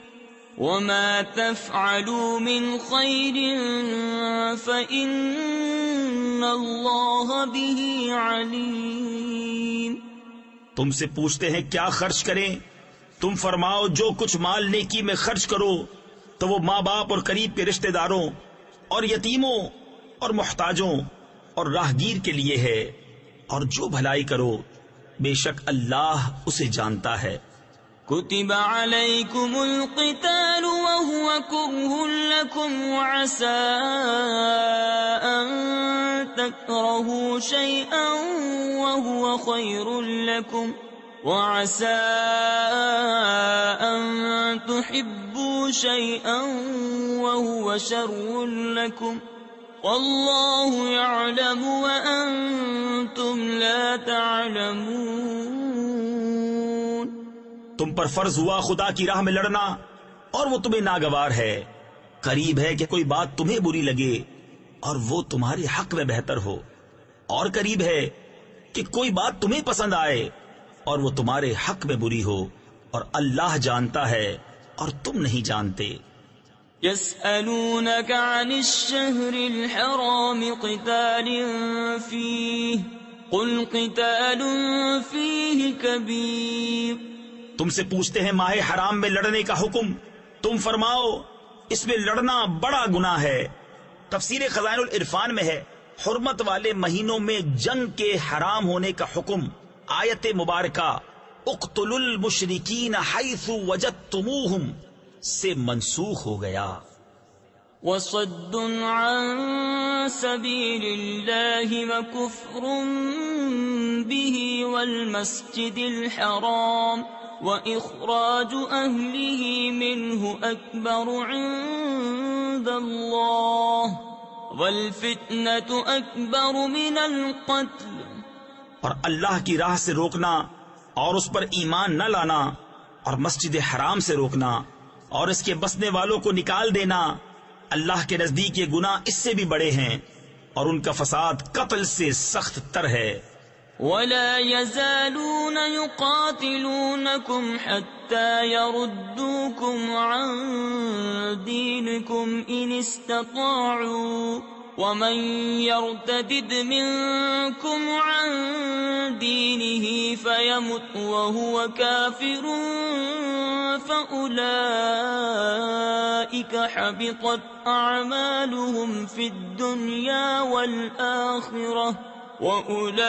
وما تفعلوا من خير فإن الله به عليم۔ تم سے پوچھتے ہیں کیا خرچ کریں، تم فرماؤ جو کچھ مال نیکی میں خرچ کرو تو وہ ماں باپ اور قریب کے رشتہ داروں اور یتیموں اور محتاجوں اور راہگیر کے لیے ہے، اور جو بھلائی کرو بے شک اللہ اسے جانتا ہے۔ كتب عليكم القتال وهو كره لكم وعسى أن تكرهوا شيئا وهو خير لكم وعسى أن تحبوا شيئا وهو شر لكم والله يعلم وأنتم لا تعلمون۔ تم پر فرض ہوا خدا کی راہ میں لڑنا اور وہ تمہیں ناگوار ہے، قریب ہے کہ کوئی بات تمہیں بری لگے اور وہ تمہارے حق میں بہتر ہو، اور قریب ہے کہ کوئی بات تمہیں پسند آئے اور وہ تمہارے حق میں بری ہو، اور اللہ جانتا ہے اور تم نہیں جانتے۔ يسألونك عن الشهر الحرام قتال فيه قل قتال فيه كبير۔ تم سے پوچھتے ہیں ماہ حرام میں لڑنے کا حکم، تم فرماؤ اس میں لڑنا بڑا گناہ ہے۔ تفسیر خزائن العرفان میں ہے حرمت والے مہینوں میں جنگ کے حرام ہونے کا حکم آیت مبارکہ اقتلوا المشرکین حیث وجدتموہم سے منسوخ ہو گیا۔ وصد عن سبيل الله وكفر به والمسجد الحرام وإخراج أهله منه أكبر عند الله والفتنة أكبر من القتل۔ اور اللہ کی راہ سے روکنا اور اس پر ایمان نہ لانا اور مسجد حرام سے روکنا اور اس کے بسنے والوں کو نکال دینا اللہ کے نزدیک یہ گناہ اس سے بھی بڑے ہیں، اور ان کا فساد قتل سے سخت تر ہے۔ ولا يزالون يقاتلونكم حتى يردوكم عن دينكم إن استطاعوا ومن يرتد منكم عن دينه فيمت وهو كافر فأولئك حبطت أعمالهم في الدنيا والآخرة وأولئك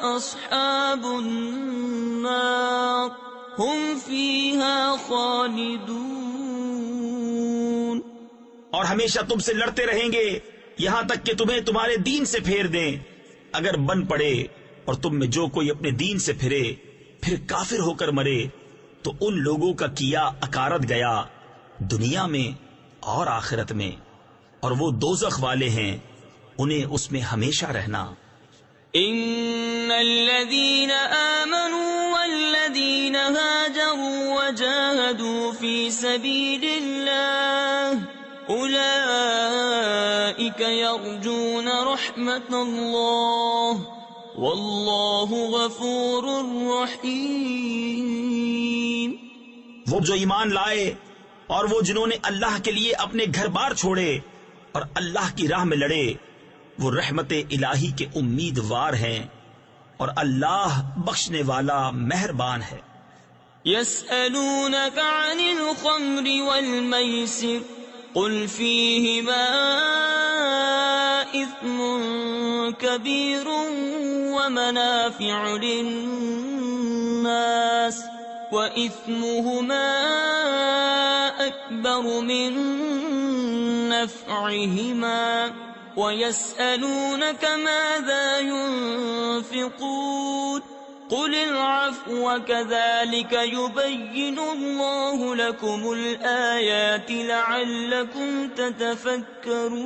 أصحاب النار هم فيها خالدون۔ اور ہمیشہ تم سے لڑتے رہیں گے یہاں تک کہ تمہیں تمہارے دین سے پھیر دیں، اگر بن پڑے اور تم میں جو کوئی اپنے دین سے پھرے پھر کافر ہو کر مرے تو ان لوگوں کا کیا اکارت گیا دنیا میں اور آخرت میں، اور وہ دوزخ والے ہیں، انہیں اس میں ہمیشہ رہنا۔ ان الذين آمنوا والذين هاجروا وجاهدوا في سبيل الله أولئك يرجون رحمة الله واللہ غفور رحیم. وہ جو ایمان لائے اور وہ جنہوں نے اللہ کے لیے اپنے گھر بار چھوڑے اور اللہ کی راہ میں لڑے، وہ رحمت الہی کے امیدوار ہیں اور اللہ بخشنے والا مہربان ہے. يسألونك عن الخمر والميسر قل فيهما إثم كبير ومنافع للناس وإثمهما أكبر من نفعهما ويسألونك ماذا ينفقون قل العفو كذلك يبين الله لكم الآيات لعلكم تتفكرون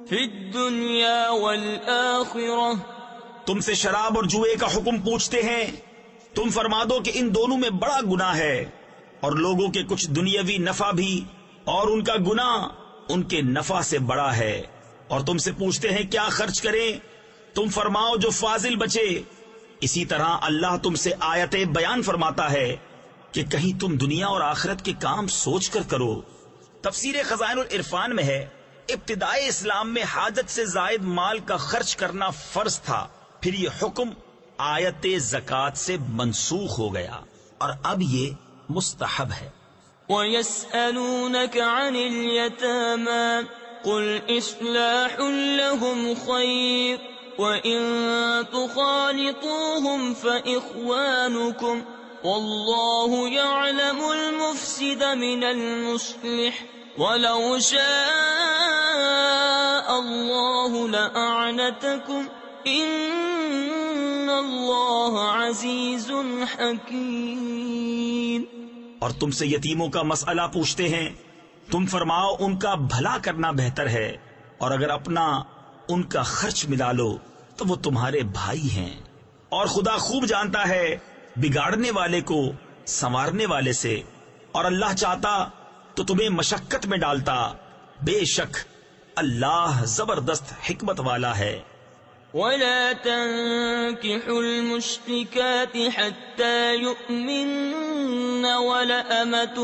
في الدنيا والآخرة. تم سے شراب اور جوئے کا حکم پوچھتے ہیں، تم فرما دو کہ ان دونوں میں بڑا گناہ ہے اور لوگوں کے کچھ دنیاوی نفع بھی، اور ان کا گناہ ان کے نفع سے بڑا ہے. اور تم سے پوچھتے ہیں کیا خرچ کریں، تم فرماؤ جو فاضل بچے. اسی طرح اللہ تم سے آیتیں بیان فرماتا ہے کہ کہیں تم دنیا اور آخرت کے کام سوچ کر کرو. تفسیر خزائن العرفان میں ہے ابتدائے اسلام میں حاجت سے زائد مال کا خرچ کرنا فرض تھا، پھر یہ حکم آیت زکوٰۃ سے منسوخ ہو گیا اور اب یہ مستحب ہے. وَيَسْأَلُونَكَ عَنِ الْيَتَامَى قُلْ إِصْلَاحٌ لَهُمْ خَيْرٌ وَإِن تُخَالِطُوهُمْ فَإِخْوَانُكُمْ وَاللَّهُ يَعْلَمُ الْمُفْسِدَ مِنَ الْمُصْلِحِ وَلَوْ شَاءَ اللَّهُ لَأَعْنَتَكُمْ إِنَّ اللَّهَ عَزِيزٌ حَكِيمٌ. اور تم سے یتیموں کا مسئلہ پوچھتے ہیں، تم فرماؤ ان کا بھلا کرنا بہتر ہے، اور اگر اپنا ان کا خرچ ملا لو تو وہ تمہارے بھائی ہیں، اور خدا خوب جانتا ہے بگاڑنے والے کو سنوارنے والے سے، اور اللہ چاہتا تو تمہیں مشقت میں ڈالتا، بے شک اللہ زبردست حکمت والا ہے. ولا تنكحوا المشركات حتى يؤمن ولأمة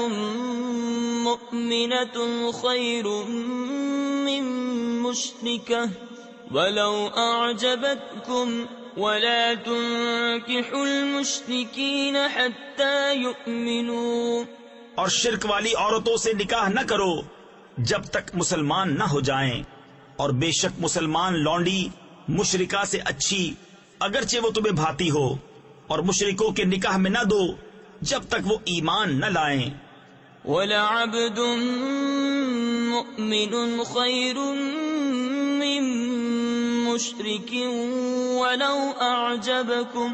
مؤمنة خير من مشركة ولو أعجبتكم ولا تنكحوا المشركين حتى يؤمنوا. اور شرک والی عورتوں سے نکاح نہ کرو جب تک مسلمان نہ ہو جائیں، اور بے شک مسلمان لونڈی مشرکہ سے اچھی اگرچہ وہ تمہیں بھاتی ہو، اور مشرکوں کے نکاح میں نہ دو جب تک وہ ایمان نہ لائیں. وَلَعَبْدٌ مُؤْمِنٌ خَيْرٌ مِّن مُّشْرِكٍ وَلَوْ أَعْجَبَكُمْ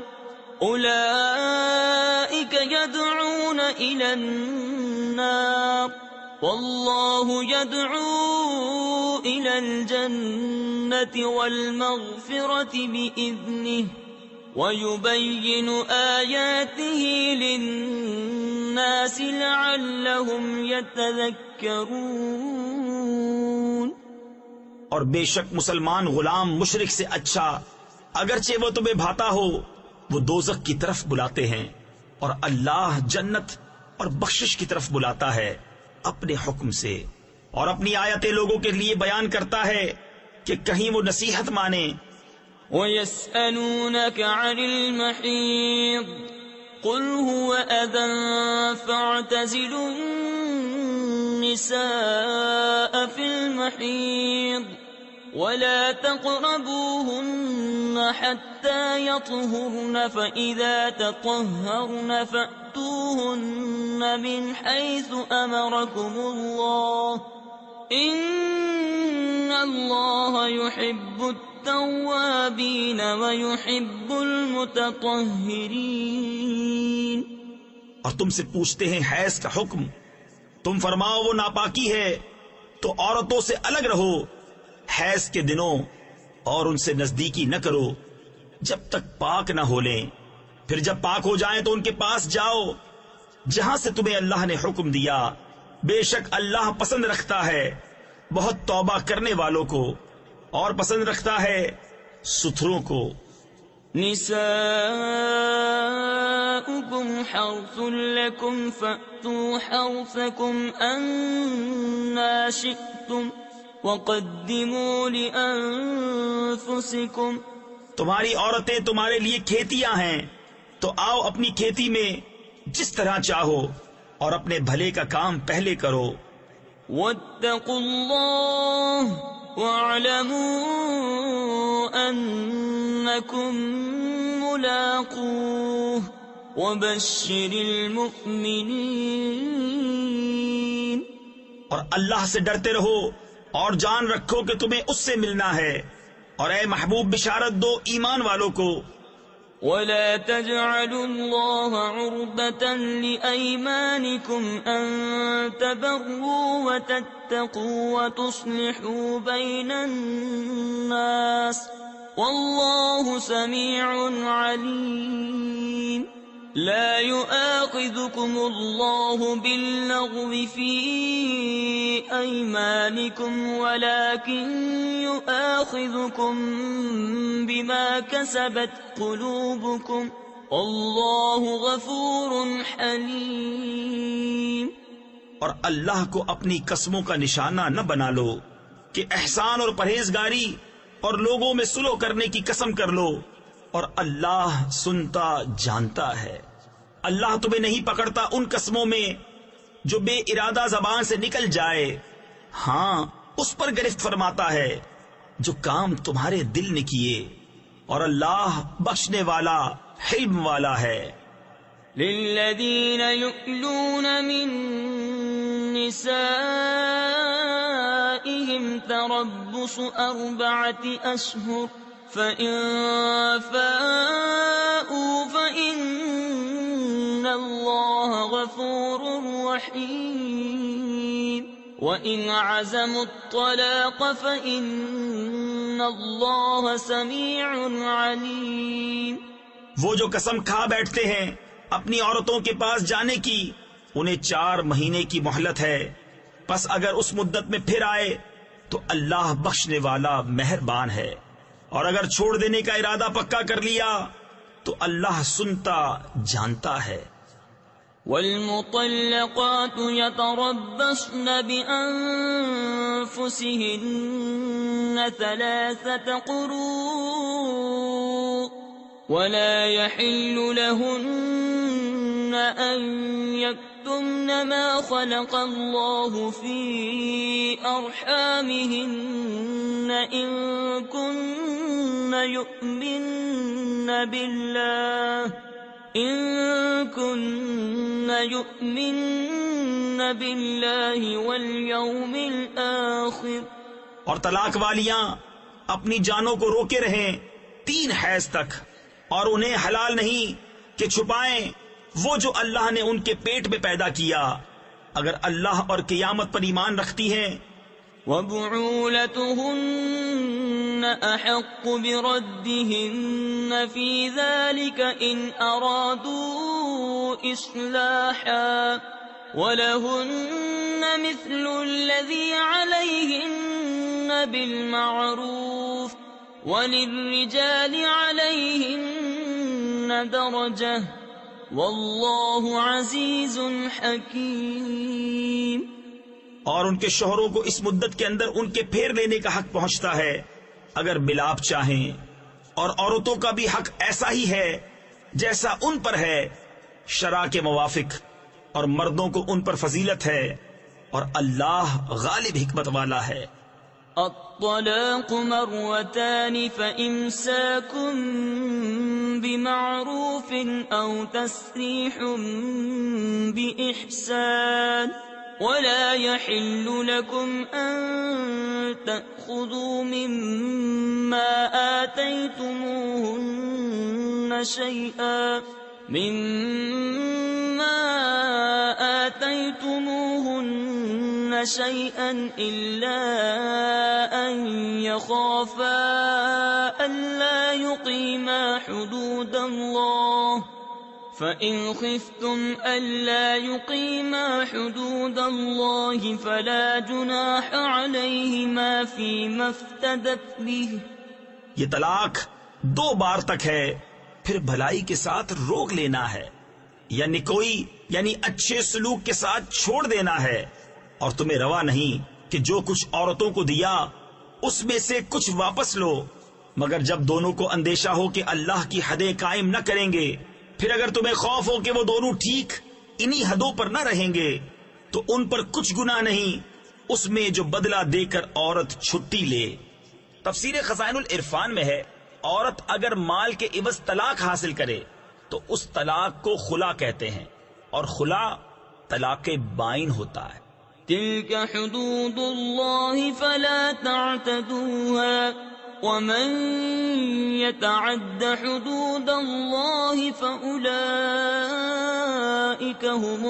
أُولَئِكَ يَدْعُونَ إِلَى النَّارِ وَاللَّهُ يَدْعُو إِلَى الْجَنَّةِ وَالْمَغْفِرَةِ بِإِذْنِهِ وَيُبَيِّنُ آيَاتِهِ لِلنَّاسِ لَعَلَّهُمْ يَتَذَكَّرُونَ. اور بے شک مسلمان غلام مشرک سے اچھا اگرچہ وہ تمہیں بھاتا ہو، وہ دوزخ کی طرف بلاتے ہیں، اور اللہ جنت اور بخشش کی طرف بلاتا ہے اپنے حکم سے، اور اپنی آیتیں لوگوں کے لیے بیان کرتا ہے کہ کہیں وہ نصیحت مانے. وَيَسْأَلُونَكَ عَنِ الْمَحِيضِ قُلْ هُوَ أَذًى فَاعْتَزِلُوا النِّسَاءَ فِي الْمَحِيضِ وَلَا تَقْرَبُوهُنَّ حَتَّى يَطْهُرْنَ فَإِذَا تَطَهَّرْنَ فَأْتُوهُنَّ مِنْ حَيْثُ أَمَرَكُمُ اللَّهُ إِنَّ اللَّهَ يُحِبُّ التَّوَّابِينَ وَيُحِبُّ الْمُتَطَهِّرِينَ. اور تم سے پوچھتے ہیں حیض کا حکم، تم فرماؤ وہ ناپاکی ہے تو عورتوں سے الگ رہو حیض کے دنوں، اور ان سے نزدیکی نہ کرو جب تک پاک نہ ہو لیں، پھر جب پاک ہو جائیں تو ان کے پاس جاؤ جہاں سے تمہیں اللہ نے حکم دیا، بے شک اللہ پسند رکھتا ہے بہت توبہ کرنے والوں کو، اور پسند رکھتا ہے ستھروں کو. نساؤكم حرث لكم فأتوا حرثكم أنا شئتم وقدموا لأنفسكم. تمہاری عورتیں تمہارے لیے کھیتیاں ہیں، تو آؤ اپنی کھیتی میں جس طرح چاہو اور اپنے بھلے کا کام پہلے کرو. واتقوا الله واعلموا أنكم ملاقوه وبشر المؤمنين. اور اللہ سے ڈرتے رہو اور جان رکھو کہ تمہیں اس سے ملنا ہے، اور اے محبوب بشارت دو ایمان والوں کو. ولا تجعلوا الله عرضة لأيمانكم أن تبروا وتتقوا وتصلحوا بين الناس والله سميع عليم. لا يؤاخذكم الله باللغو في أيمانكم ولكن يؤاخذكم بما كسبت قلوبكم والله غفور حليم. اور اللہ کو اپنی قسموں کا نشانہ نہ بنا لو کہ احسان اور پرہیزگاری اور لوگوں میں صلح کرنے کی قسم کر لو، اور اللہ سنتا جانتا ہے. اللہ تمہیں نہیں پکڑتا ان قسموں میں جو بے ارادہ زبان سے نکل جائے، ہاں اس پر گرفت فرماتا ہے جو کام تمہارے دل نے کیے، اور اللہ بخشنے والا حلم والا ہے. للذین یؤلون من نسائهم تربص 4 أشهر فإن فاءوا فإن الله غفور رحيم. وإن عزموا الطلاق فإن الله سميع عليم. وہ جو قسم کھا بیٹھتے ہیں اپنی عورتوں کے پاس جانے کی، انہیں 4 مہینے کی مہلت ہے، پس اگر اس مدت میں پھر آئے تو اللہ بخشنے والا مہربان ہے، اور اگر چھوڑ دینے کا ارادہ پکا کر لیا تو اللہ سنتا جانتا ہے. والمطلقات يتربصن بأنفسهن 3 قروء ولا يحل لهن أن يكتمن ما خلق الله في أرحامهن إن كن يؤمن بالله واليوم الآخر. اور طلاق والیاں اپنی جانوں کو روکے رہیں 3 حیض تک، اور انہیں حلال نہیں کہ چھپائیں وہ جو اللہ نے ان کے پیٹ میں پیدا کیا، اگر اللہ اور قیامت پر ایمان رکھتی ہیں. وبعولتهن أحق بردهن في ذلك إن أرادوا إصلاحا ولهن مثل الذي عليهن بالمعروف وللرجال عليهن درجة والله عزيز حكيم. اور ان کے شوہروں کو اس مدت کے اندر ان کے پھیر لینے کا حق پہنچتا ہے اگر ملاپ چاہیں، اور عورتوں کا بھی حق ایسا ہی ہے جیسا ان پر ہے شرع کے موافق، اور مردوں کو ان پر فضیلت ہے، اور اللہ غالب حکمت والا ہے. الطلاق 2 فإمساك بمعروف أو تسريح بإحسان ولا يحل لكم أن تأخذوا مما آتيتموهن شيئا إلا أن يخافا ألا يقيما حدود الله فإن خفتم ألا يقيما حدود الله فلا جناح عليهما فيما افتدت به یہ طلاق 2 بار تک ہے، پھر بھلائی کے ساتھ روک لینا ہے، یا نکوئی یعنی اچھے سلوک کے ساتھ چھوڑ دینا ہے، اور تمہیں روا نہیں کہ جو کچھ عورتوں کو دیا اس میں سے کچھ واپس لو، مگر جب دونوں کو اندیشہ ہو کہ اللہ کی حدیں قائم نہ کریں گے، پھر اگر تمہیں خوف ہو کہ وہ دونوں ٹھیک انہی حدوں پر نہ رہیں گے تو ان پر کچھ گناہ نہیں اس میں جو بدلہ دے کر عورت چھٹی لے۔ تفسیر خزائن العرفان میں ہے، عورت اگر مال کے عوض طلاق حاصل کرے تو اس طلاق کو خلا کہتے ہیں، اور خلا طلاق بائن ہوتا ہے۔ تلك حدود الله فلا تعتدوها ومن يتعد حدود الله فأولئك هم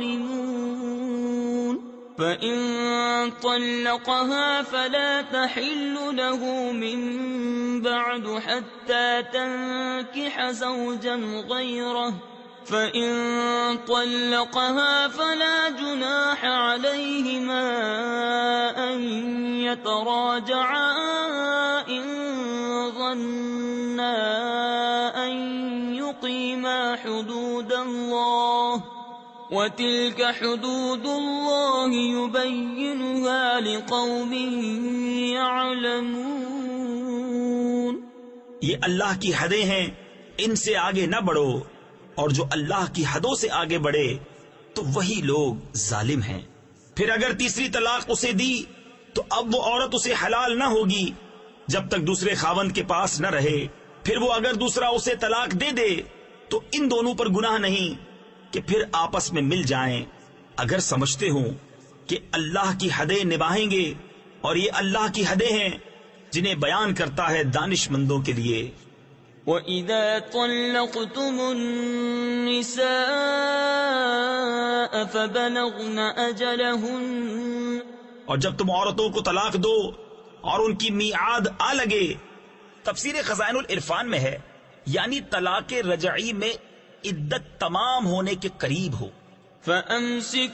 الظالمون فإن طلقها فلا تحل له من بعد حتى تنكح زوجا غيره فإن طلقها فلا جناح عليهما أن يتراجعا إن ظنا أن يقيما حدود الله وتلك حدود الله يبينها لقوم يعلمون۔ یہ اللہ کی حدیں ہیں، ان سے آگے نہ بڑھو، اور جو اللہ کی حدوں سے آگے بڑھے تو وہی لوگ ظالم ہیں۔ پھر اگر تیسری طلاق اسے دی تو اب وہ عورت اسے حلال نہ ہوگی جب تک دوسرے خاوند کے پاس نہ رہے، پھر وہ اگر دوسرا اسے طلاق دے دے تو ان دونوں پر گناہ نہیں کہ پھر آپس میں مل جائیں، اگر سمجھتے ہوں کہ اللہ کی حدیں نبھائیں گے، اور یہ اللہ کی حدیں ہیں جنہیں بیان کرتا ہے دانش مندوں کے لیے۔ وَإِذَا طَلَّقْتُمُ النِّسَاءَ فَبَلَغْنَ أَجَلَهُنَّ، اور جب تم عورتوں کو طلاق دو اور ان کی میعاد آ لگے۔ تفسیر خزائن العرفان میں ہے، یعنی طلاق رجعی میں عدت تمام ہونے کے قریب ہو۔ فَأَمْسِكُوهُنَّ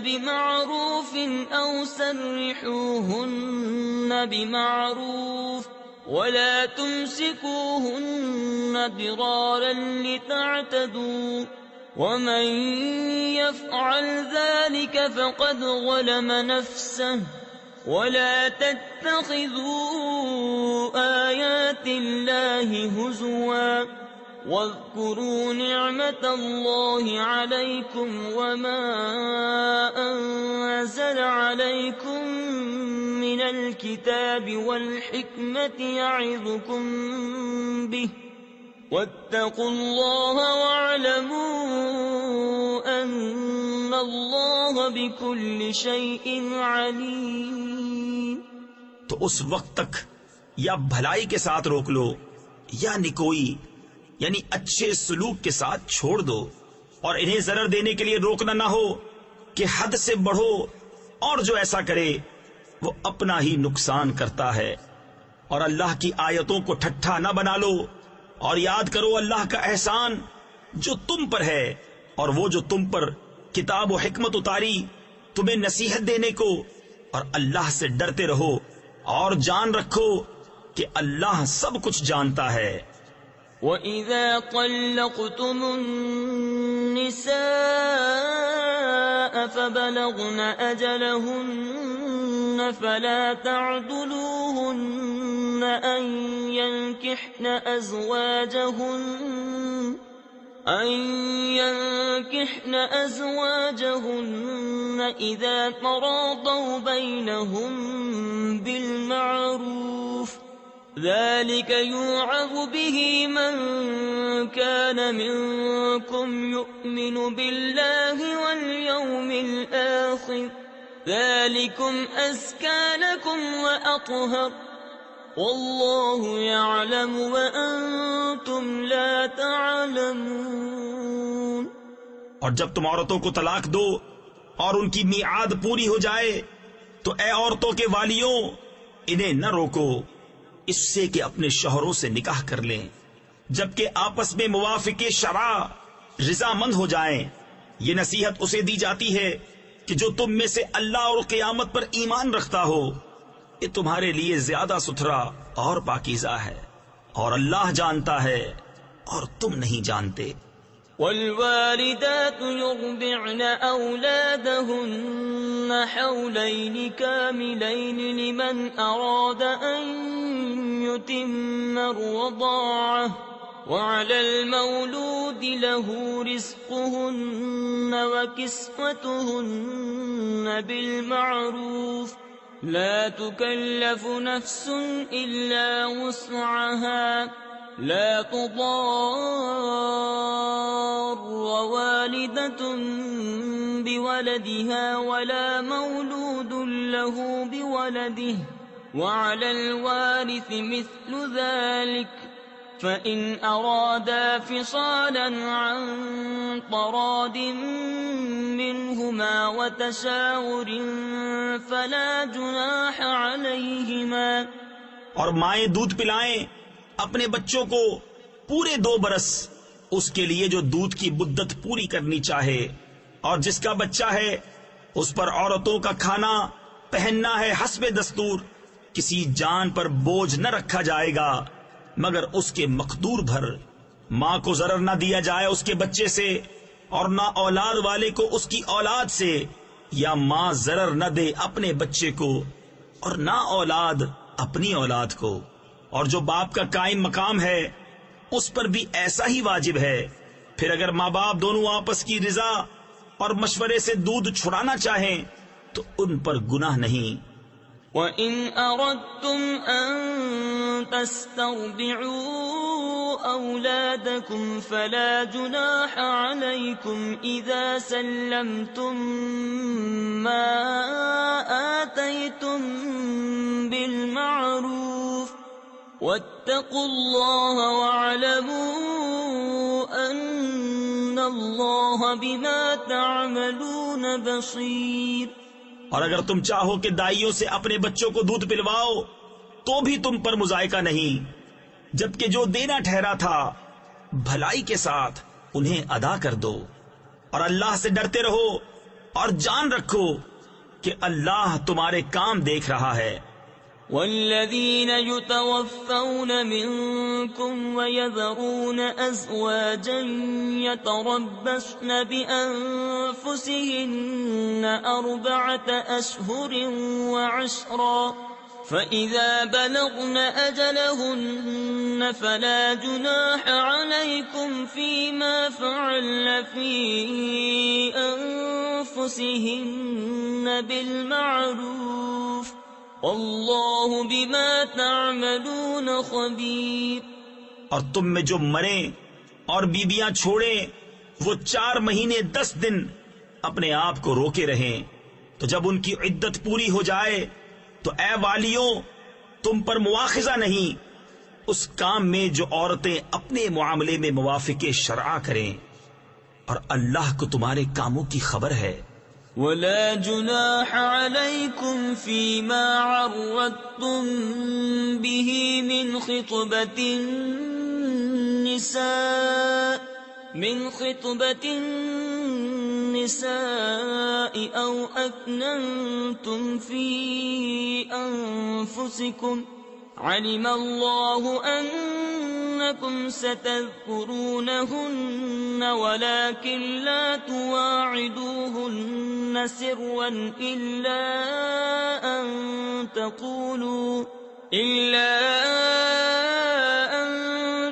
بِمَعْرُوفٍ أَوْ سَرِّحُوهُنَّ بِمَعْرُوفٍ وَلَا تُمْسِكُوهُنَّ ضِرَارًا لِتَعْتَدُوا وَمَنْ يَفْعَلْ ذَلِكَ فَقَدْ ظَلَمَ نَفْسَهُ وَلَا تَتَّخِذُوا آيَاتِ اللَّهِ هُزُوًا وَاذْكُرُوا نِعْمَةَ اللَّهِ عَلَيْكُمْ وَمَا أَنزَلَ عَلَيْكُمْ مِنَ الْكِتَابِ وَالْحِكْمَةِ يَعِظُكُمْ بِهِ وَاتَّقُوا اللَّهَ وَاعْلَمُوا أَنَّ اللَّهَ بِكُلِّ شَيْءٍ عَلِيمٌ۔ تو اس وقت تک یا بھلائی کے ساتھ روک لو یا نکوئی یعنی اچھے سلوک کے ساتھ چھوڑ دو، اور انہیں ضرر دینے کے لیے روکنا نہ ہو کہ حد سے بڑھو، اور جو ایسا کرے وہ اپنا ہی نقصان کرتا ہے۔ اور اللہ کی آیتوں کو ٹھٹھا نہ بنا لو، اور یاد کرو اللہ کا احسان جو تم پر ہے، اور وہ جو تم پر کتاب و حکمت اتاری تمہیں نصیحت دینے کو، اور اللہ سے ڈرتے رہو اور جان رکھو کہ اللہ سب کچھ جانتا ہے۔ وَإِذَا طَلَّقْتُمُ النِّسَاءَ فَبَلَغْنَ أَجَلَهُنَّ فَلَا تَعْضُلُوهُنَّ أَن يَنكِحْنَ أَزْوَاجَهُنَّ إِذَا تَرَاضَوْا بَيْنَهُم بِالْمَعْرُوفِ ذَلِكَ يُوعَظُ بِهِ مَن كَانَ مِنكُمْ يُؤْمِنُ بِاللَّهِ وَالْيَوْمِ الْآخِرِ ذَلِكُمْ أَزْكَىٰ لَكُمْ وَأَطْهَرُ وَاللَّهُ يَعْلَمُ وَأَنتُمْ لَا تَعْلَمُونَ۔ اور جب تم عورتوں کو طلاق دو اور ان کی میعاد پوری ہو جائے تو اے عورتوں کے والیوں انہیں نہ روکو اس سے کہ اپنے شوہروں سے نکاح کر لیں، جبکہ آپس میں موافق شرع رضامند ہو جائیں۔ یہ نصیحت اسے دی جاتی ہے کہ جو تم میں سے اللہ اور قیامت پر ایمان رکھتا ہو، یہ تمہارے لیے زیادہ ستھرا اور پاکیزہ ہے، اور اللہ جانتا ہے اور تم نہیں جانتے۔ والوالدات يرضعن أولادهن حولين كاملين لمن أراد أن يتم الرضاعة، وعلى المولود له رزقهن وكسوتهن بالمعروف، لا تكلف نفس إلا وسعها، لا تضار والدة بولدها ولا مولود له بولده، وعلى الوارث مثل ذلك، فإن أرادا فصالا عن تراض منهما وتشاور فلا جناح عليهما۔ اور مائیں دودھ پلائیں اپنے بچوں کو پورے 2 برس، اس کے لیے جو دودھ کی مدت پوری کرنی چاہے، اور جس کا بچہ ہے اس پر عورتوں کا کھانا پہننا ہے حسب دستور، کسی جان پر بوجھ نہ رکھا جائے گا مگر اس کے مقدور بھر، ماں کو ضرر نہ دیا جائے اس کے بچے سے، اور نہ اولاد والے کو اس کی اولاد سے، یا ماں ضرر نہ دے اپنے بچے کو اور نہ اولاد اپنی اولاد کو۔ اور جو باپ کا قائم مقام ہے اس پر بھی ایسا ہی واجب ہے۔ پھر اگر ماں باپ دونوں آپس کی رضا اور مشورے سے دودھ چھڑانا چاہیں تو ان پر گناہ نہیں۔ وَإِنْ أَرَدْتُمْ أَن تَسْتَرْضِعُوا أَوْلَادَكُمْ فَلَا جُنَاحَ عَلَيْكُمْ إِذَا سَلَّمْتُمْ مَا آتَيْتُمْ بِالْمَعْرُوفِ، وَاتَّقُوا اللَّهَ وَاعْلَمُوا أَنَّ اللَّهَ بِمَا تَعْمَلُونَ بَصِيرٌ۔ اور اگر تم چاہو کہ دائیوں سے اپنے بچوں کو دودھ پلواؤ تو بھی تم پر مذائقہ نہیں، جبکہ جو دینا ٹھہرا تھا بھلائی کے ساتھ انہیں ادا کر دو، اور اللہ سے ڈرتے رہو اور جان رکھو کہ اللہ تمہارے کام دیکھ رہا ہے۔ والذين يتوفون منكم ويذرون أزواجا يتربصن بأنفسهن 4 أشهر وعشرا، فإذا بلغن أجلهن فلا جناح عليكم فيما فعلن في أنفسهن بالمعروف، واللہ بما تعملون خبیر۔ اور تم میں جو مریں اور بیبیاں چھوڑیں وہ 4 مہینے 10 دن اپنے آپ کو روکے رہیں، تو جب ان کی عدت پوری ہو جائے تو اے والیوں تم پر مواخذہ نہیں اس کام میں جو عورتیں اپنے معاملے میں موافق شرع کریں، اور اللہ کو تمہارے کاموں کی خبر ہے۔ ولا جناح عليكم فيما عرضتم به من خطبة النساء أو أكننتم في أنفسكم، علم الله أنكم ستذكرونهن ولكن لا تواعدوهن سرا إلا أن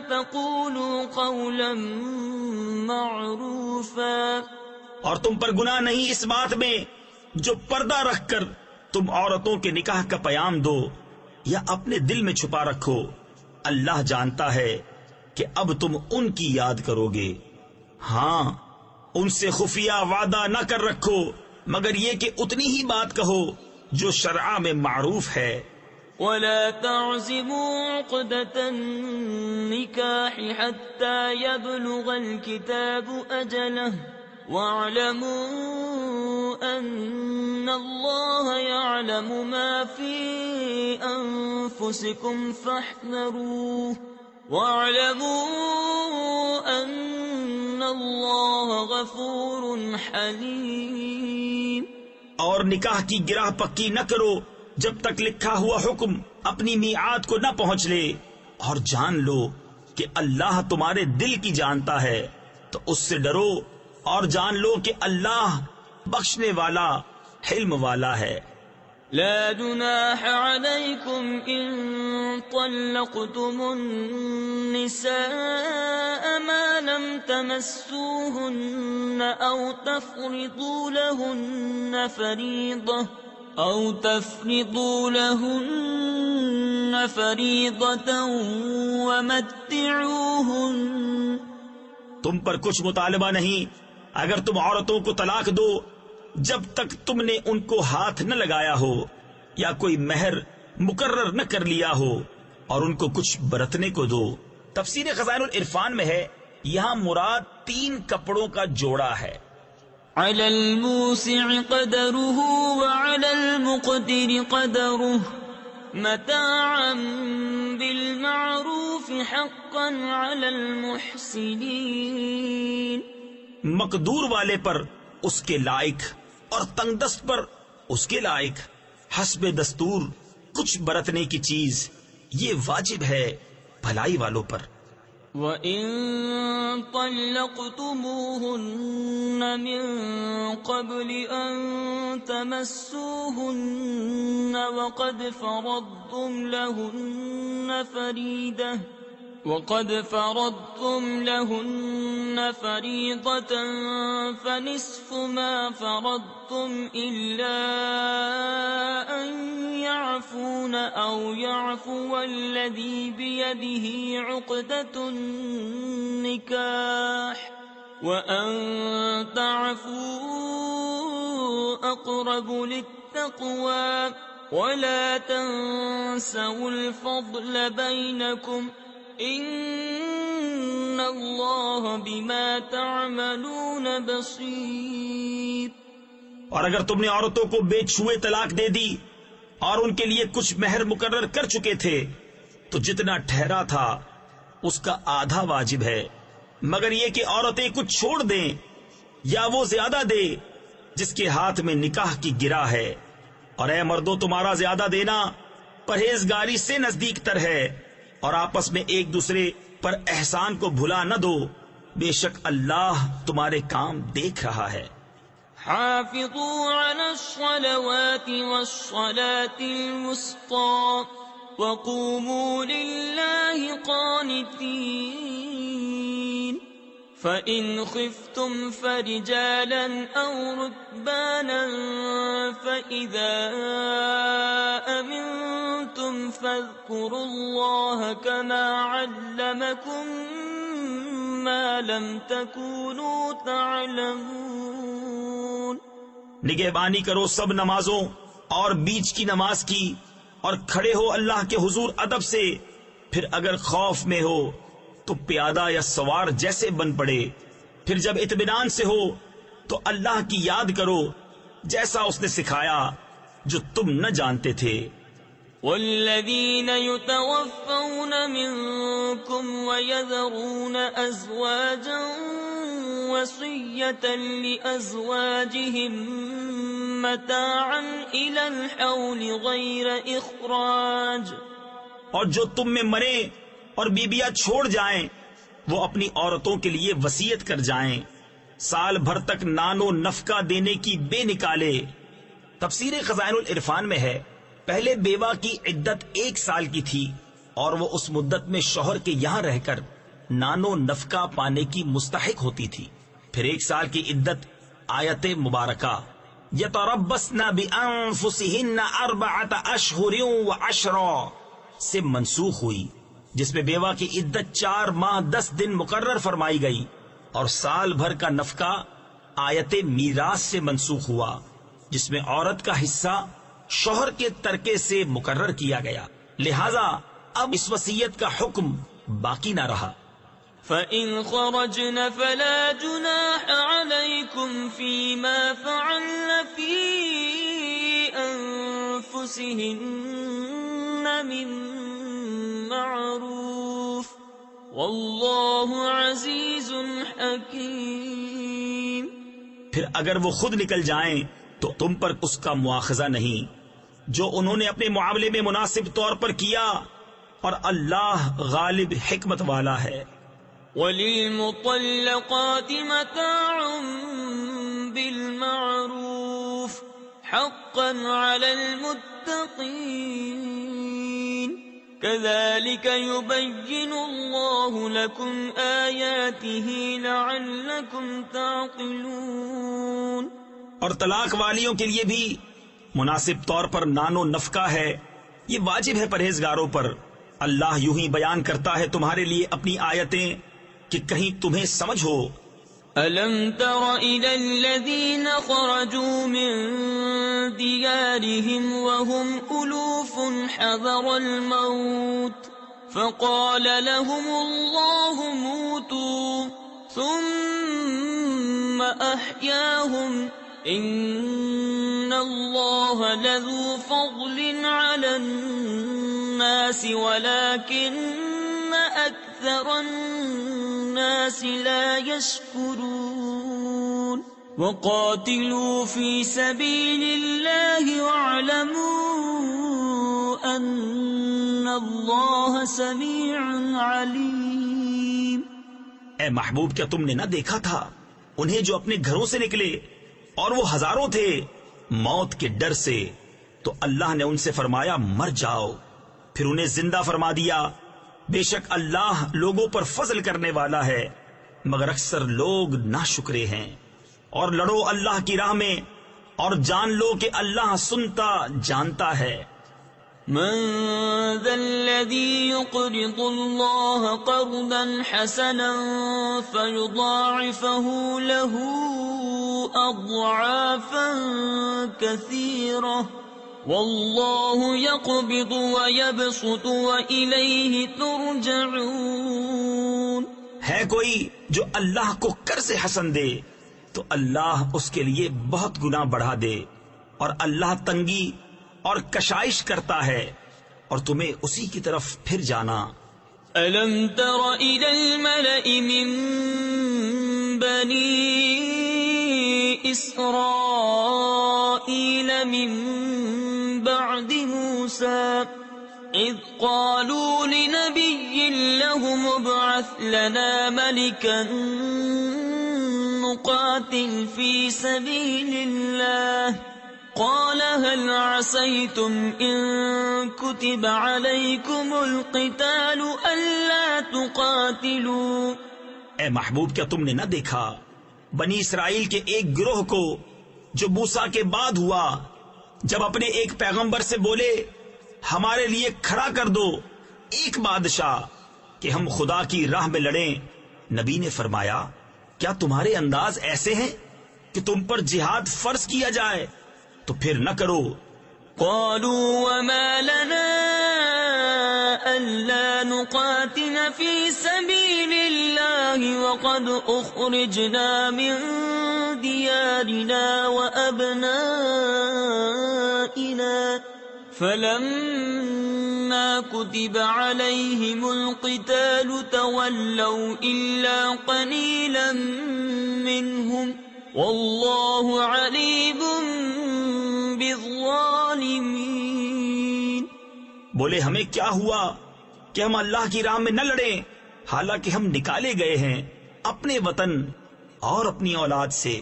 تقولوا قولا معروفا۔ اور تم پر گناہ نہیں اس بات میں جو پردہ رکھ کر تم عورتوں کے نکاح کا پیام دو یا اپنے دل میں چھپا رکھو، اللہ جانتا ہے کہ اب تم ان کی یاد کرو گے۔ ہاں ان سے خفیہ وعدہ نہ کر رکھو مگر یہ کہ اتنی ہی بات کہو جو شرع میں معروف ہے۔ ولا تعزموا عقدة النكاح حتى يبلغ الكتاب أجله، واعلموا أن الله يعلم ما في أنفسكم فاحذروه، واعلموا أن الله غفور حليم۔ اور نکاح کی گرہ پکی نہ کرو جب تک لکھا ہوا حکم اپنی میعاد کو نہ پہنچ لے، اور جان لو کہ اللہ تمہارے دل کی جانتا ہے، تو اس سے ڈرو اور جان لو کہ اللہ بخشنے والا حلم والا ہے۔ لا جناح عليكم إن طلقتم النساء ما لم تمسوهن أو تفرضوا لهن فريضة ومتعوهن۔ تم پر کچھ مطالبہ نہیں اگر تم عورتوں کو طلاق دو جب تک تم نے ان کو ہاتھ نہ لگایا ہو یا کوئی مہر مقرر نہ کر لیا ہو، اور ان کو کچھ برتنے کو دو۔ تفسیر خزائن العرفان میں ہے، یہاں مراد 3 کپڑوں کا جوڑا ہے۔ على الموسع قدره وعلى المقتر قدره متاعا بالمعروف حقا على المحسنين۔ مقدور والے پر اس کے لائق اور تنگ دست پر اس کے لائق، حسب دستور کچھ برتنے کی چیز، یہ واجب ہے بھلائی والوں پر۔ وَإِن طَلَّقْتُمُوهُنَّ مِن قَبْلِ أَن تَمَسُّوهُنَّ وَقَدْ فَرَضْتُمْ لَهُنَّ فَرِيضَةً فَنِصْفُ مَا فَرَضْتُمْ إِلَّا أَن يَعْفُونَ أَوْ يَعْفُوَ الَّذِي بِيَدِهِ عُقْدَةُ النِّكَاحِ وَأَن تَعْفُوا أَقْرَبُ لِلتَّقْوَى وَلَا تَنسَوُا الْفَضْلَ بَيْنَكُمْ ان اللہ بما تعملون بصیر۔ اور اگر تم نے عورتوں کو بے چھوئے طلاق دے دی اور ان کے لیے کچھ مہر مقرر کر چکے تھے تو جتنا ٹھہرا تھا اس کا آدھا واجب ہے، مگر یہ کہ عورتیں کچھ چھوڑ دیں یا وہ زیادہ دے جس کے ہاتھ میں نکاح کی گرا ہے۔ اور اے مردوں، تمہارا زیادہ دینا پرہیزگاری سے نزدیک تر ہے، اور آپس میں ایک دوسرے پر احسان کو بھلا نہ دو، بے شک اللہ تمہارے کام دیکھ رہا ہے۔ حافظوا على الصلوات والصلاة الوسطى وقوموا لله قانتين فإن خفتم فرجالا أو ركبانا فإذا أمنتم فاذكروا الله كما علمكم ما لم تكونوا تعلمون۔ نگہبانی کرو سب نمازوں اور بیچ کی نماز کی، اور کھڑے ہو اللہ کے حضور ادب سے، پھر اگر خوف میں ہو تو پیادہ یا سوار جیسے بن پڑے، پھر جب اطمینان سے ہو تو اللہ کی یاد کرو جیسا اس نے سکھایا جو تم نہ جانتے تھے۔ والذین یتوفون منکم ویذرون ازواجا وصیة لأزواجهم متاعا إلى الحول غیر اخراج۔ اور جو تم میں مرے اور بیبیاں چھوڑ جائیں وہ اپنی عورتوں کے لیے وصیت کر جائیں، سال بھر تک نان و نفقہ دینے کی بے نکالے۔ تفسیر خزائن العرفان میں ہے، پہلے بیوہ کی عدت 1 سال کی تھی اور وہ اس مدت میں شوہر کے یہاں رہ کر نان و نفقہ پانے کی مستحق ہوتی تھی۔ پھر 1 سال کی عدت آیت مبارکہ یتربصن بانفسہن 4 اشہر وعشرا سے منسوخ ہوئی، جس میں بیوہ کی عدت 4 ماہ 10 دن مقرر فرمائی گئی، اور سال بھر کا نفقہ آیت میراث سے منسوخ ہوا، جس میں عورت کا حصہ شوہر کے ترکے سے مقرر کیا گیا، لہذا اب اس وصیت کا حکم باقی نہ رہا۔ فَإِنْ خَرَجْنَ فَلَا جُنَاحَ عَلَيْكُمْ فِي مَا فَعَلْنَ فِي أَنفُسِهِنَّ مِن مَّعْرُوفٍ وَاللَّهُ عَزِيزٌ حَكِيمٌ۔ پھر اگر وہ خود نکل جائیں تو تم پر اس کا مواخذہ نہیں، جو انہوں نے اپنے معاملے میں مناسب طور پر کیا، اور اللہ غالب حکمت والا ہے۔ وَلِلْمُطَلَّقَاتِ مَتَاعٌ بِالْمَعْرُوفِ حَقًّا عَلَى الْمُتَّقِينَ كَذَلِكَ يُبَيِّنُ اللَّهُ لَكُمْ آيَاتِهِ لَعَلَّكُمْ تَعْقِلُونَ۔ اور طلاق والیوں کے لیے بھی مناسب طور پر نان و نفقہ ہے، یہ واجب ہے پرہیزگاروں پر۔ اللہ یوں ہی بیان کرتا ہے تمہارے لیے اپنی آیتیں کہ کہیں تمہیں سمجھ ہو۔ أَلَمْ تَرَ إِلَى الَّذِينَ خَرَجُوا مِن دِيَارِهِمْ وَهُمْ أُلُوفٌ حَذَرَ الْمَوْتِ فَقَالَ لَهُمُ اللَّهُ مُوتُوا ثُمَّ أَحْيَاهُمْ إِنَّ اللَّهَ لَذُو فَضْلٍ عَلَى النَّاسِ وَلَكِنَّ أَكْثَرَ النَّاسِ لَا يَشْكُرُونَ۔ وَقَاتِلُوا فِي سَبِيلِ اللَّهِ وَاعْلَمُوا أَنَّ اللَّهَ سَمِيعٌ عَلِيمٌ۔ اے محبوب، کیا تم نے نہ دیکھا تھا انہیں جو اپنے گھروں سے نکلے اور وہ ہزاروں تھے موت کے ڈر سے، تو اللہ نے ان سے فرمایا مر جاؤ، پھر انہیں زندہ فرما دیا۔ بے شک اللہ لوگوں پر فضل کرنے والا ہے، مگر اکثر لوگ ناشکرے ہیں۔ اور لڑو اللہ کی راہ میں اور جان لو کہ اللہ سنتا جانتا ہے۔ من ذا الذي يقرض الله قرضا حسنا فيضاعفه له أضعافا كثيرة والله يقبض ويبسط وإليه ترجعون۔ ہے کوئی جو اللہ کو قرض حسن دے تو اللہ اس کے لیے بہت گنا بڑھا دے، اور اللہ تنگی اور کشائش کرتا ہے اور تمہیں اسی کی طرف پھر جانا۔ أَلَمْ تَرَ إِلَى الْمَلَإِ مِن بَنِي إِسْرَائِيلَ مِن بَعْدِ مُوسَىٰ إِذْ قَالُوا لِنَبِيٍّ لَّهُمُ ابْعَثْ لَنَا مَلِكًا نُّقَاتِلْ فِي سَبِيلِ اللَّهِ قال هل عسيتم إن كتب عليكم القتال ألا تقاتلوا۔ اے محبوب، کیا تم نے نہ دیکھا بنی اسرائیل کے ایک گروہ کو جو موسیٰ کے بعد ہوا، جب اپنے ایک پیغمبر سے بولے ہمارے لیے کھڑا کر دو ایک بادشاہ کہ ہم خدا کی راہ میں لڑیں۔ نبی نے فرمایا کیا تمہارے انداز ایسے ہیں کہ تم پر جہاد فرض کیا جائے؟ تو پھر نہ کرو۔ قالوا وما لنا ألا نقاتل في سبيل الله وقد أخرجنا من ديارنا وأبنائنا فلما كتب عليهم القتال تولوا إلا قليلا منهم والله عليم بالظالمين۔ بولے ہمیں کیا ہوا کہ ہم اللہ کی راہ میں نہ لڑیں، حالانکہ ہم نکالے گئے ہیں اپنے وطن اور اپنی اولاد سے۔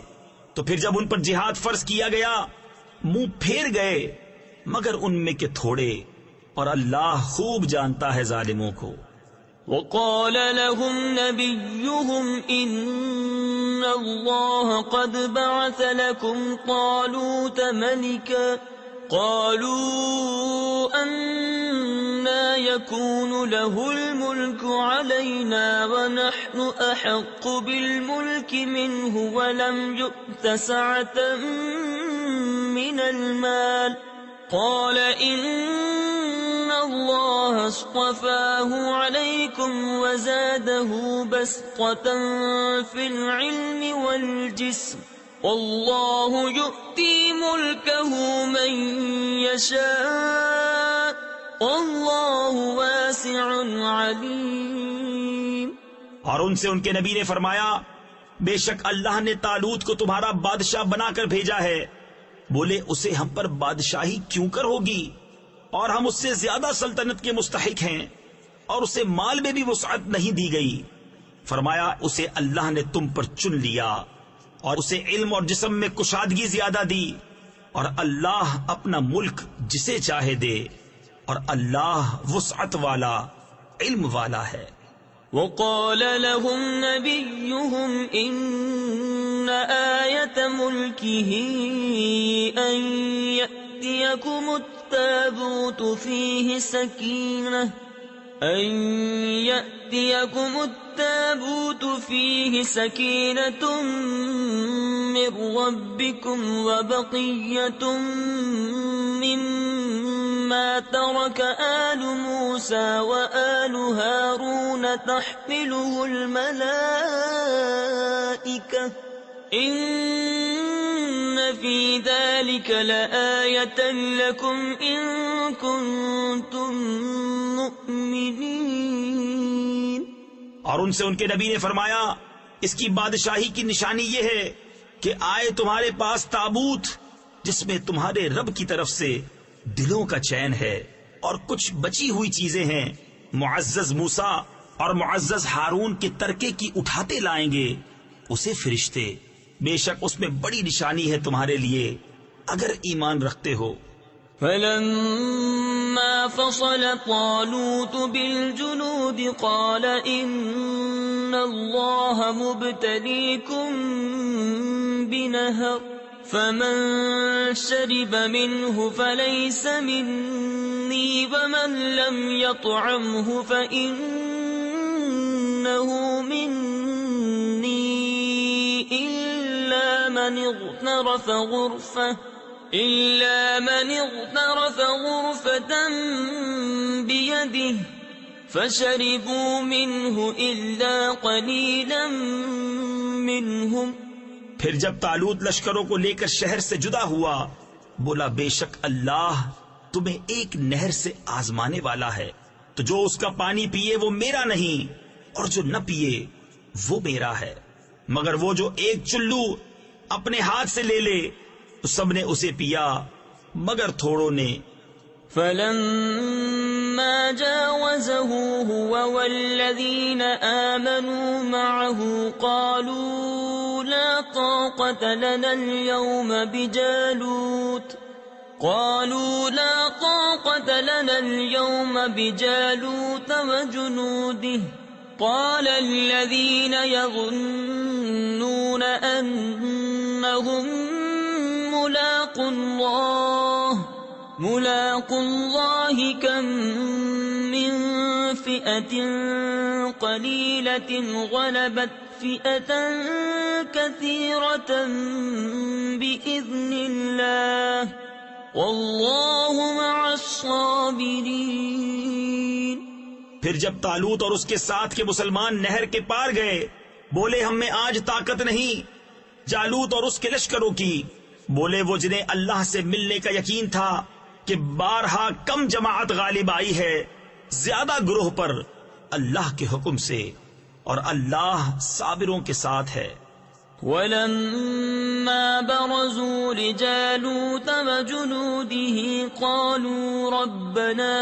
تو پھر جب ان پر جہاد فرض کیا گیا منہ پھیر گئے مگر ان میں کے تھوڑے، اور اللہ خوب جانتا ہے ظالموں کو۔ وقال لهم نبيهم إن الله قد بعث لكم طالوت ملكا قالوا أنى يكون له الملك علينا ونحن أحق بالملك منه ولم يؤت سعة من المال قال إن الله اصطفاه عليكم وزاده بسطة في العلم والجسم والله يؤتي ملكه من يشاء والله واسع عليم۔ اور ان سے ان کے نبی نے فرمایا بے شک اللہ نے طالوت کو تمہارا بادشاہ بنا کر بھیجا ہے، بولے اسے ہم پر بادشاہی کیوں کر ہوگی اور ہم اس سے زیادہ سلطنت کے مستحق ہیں اور اسے مال میں بھی وسعت نہیں دی گئی. فرمایا اسے اللہ نے تم پر چن لیا اور اسے علم اور جسم میں کشادگی زیادہ دی اور اللہ اپنا ملک جسے چاہے دے اور اللہ وسعت والا علم والا ہے. وقال لهم نبيهم إن آية ملكه أن يأتيكم التابوت فيه سكينة من ربكم وبقية مما ترك آل موسى وآل هارون تحمله الملائكة إن في ذلك لآية لكم إن كنتم مؤمنين. اور ان سے ان کے نبی نے فرمایا اس کی بادشاہی کی نشانی یہ ہے کہ آئے تمہارے پاس تابوت جس میں تمہارے رب کی طرف سے دلوں کا چین ہے اور کچھ بچی ہوئی چیزیں ہیں. معزز موسیٰ اور معزز ہارون کے ترکے کی اٹھاتے لائیں گے اسے فرشتے. بے شک اس میں بڑی نشانی ہے تمہارے لیے اگر ایمان رکھتے ہو. فلما فصل طالوت بالجنود قال إن الله مبتليكم بنهر فمن شرب منه فليس مني ومن لم يطعمه فإنه مني إلا من اغترف غرفة بيده فشربوا منه إلا قليلا منهم. پھر جب طالوت لشکروں کو لے کر شہر سے جدا ہوا بولا بے شک اللہ تمہیں ایک نہر سے آزمانے والا ہے تو جو اس کا پانی پیے وہ میرا نہیں اور جو نہ پیے وہ میرا ہے مگر وہ جو ایک چلو اپنے ہاتھ سے لے لے تو سب نے اسے پیا مگر تھوڑوں نے. فلما جاوزه هو والذين آمنوا معه قالوا لا طاقة لنا اليوم بجالوت وجنوده. قال الذين يظنون أنهم ملاقو الله كم من فئة قليلة غلبت فئة كثيرة بإذن الله والله مع الصابرين. پھر جب طالوت اور اس کے ساتھ کے مسلمان نہر کے پار گئے بولے ہم میں آج طاقت نہیں جالوت اور اس کے لشکروں کی. بولے وہ جنہیں اللہ سے ملنے کا یقین تھا کہ بارہا کم جماعت غالب آئی ہے زیادہ گروہ پر اللہ کے حکم سے اور اللہ صابروں کے ساتھ ہے. ولما برزوا لجالوت وجنوده قالوا ربنا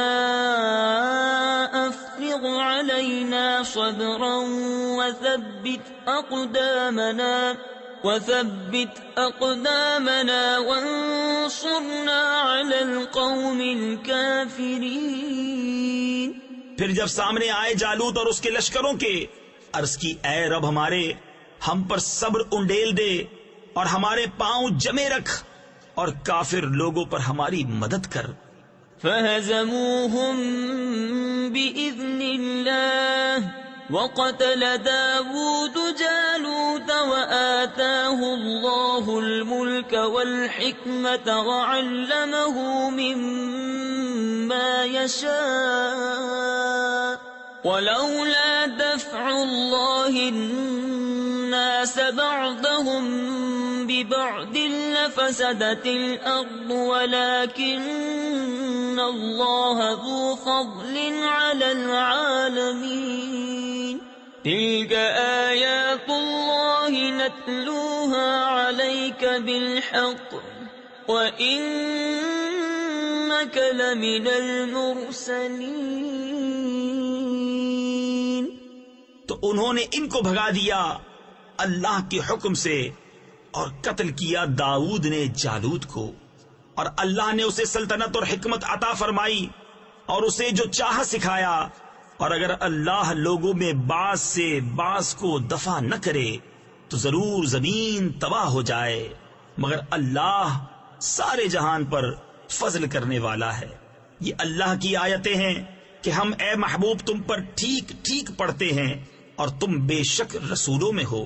أفرغ علينا صبرا وثبت أقدامنا وانصرنا على القوم الكافرين. پھر جب سامنے آئے جالوت اور اس کے لشکروں کے عرض کی اے رب ہمارے ہم پر صبر انڈیل دے اور ہمارے پاؤں جمے رکھ اور کافر لوگوں پر ہماری مدد کر. فهزموهم بإذن الله وقتل داود جالوت وآتاه الله الملك والحكمة وعلمه مما يشاء ولولا دفع الله الناس بعضهم ببعض لفسدت الأرض ولكن الله ذو فضل على العالمين. تلك آيات الله نتلوها عليك بالحق وَإِنَّكَ لَمِنَ الْمُرْسَلِينَ۔ تو انہوں نے ان کو بھگا دیا اللہ کے حکم سے اور قتل کیا داؤد نے جالوت کو، اور اللہ نے اسے سلطنت اور حکمت عطا فرمائی اور اسے جو چاہا سکھایا، اور اگر اللہ لوگوں میں بعض سے بعض کو دفع نہ کرے تو ضرور زمین تباہ ہو جائے، مگر اللہ سارے جہان پر فضل کرنے والا ہے۔ یہ اللہ کی آیتیں ہیں کہ ہم اے محبوب تم پر ٹھیک ٹھیک پڑھتے ہیں اور تم بے شک رسولوں میں ہو۔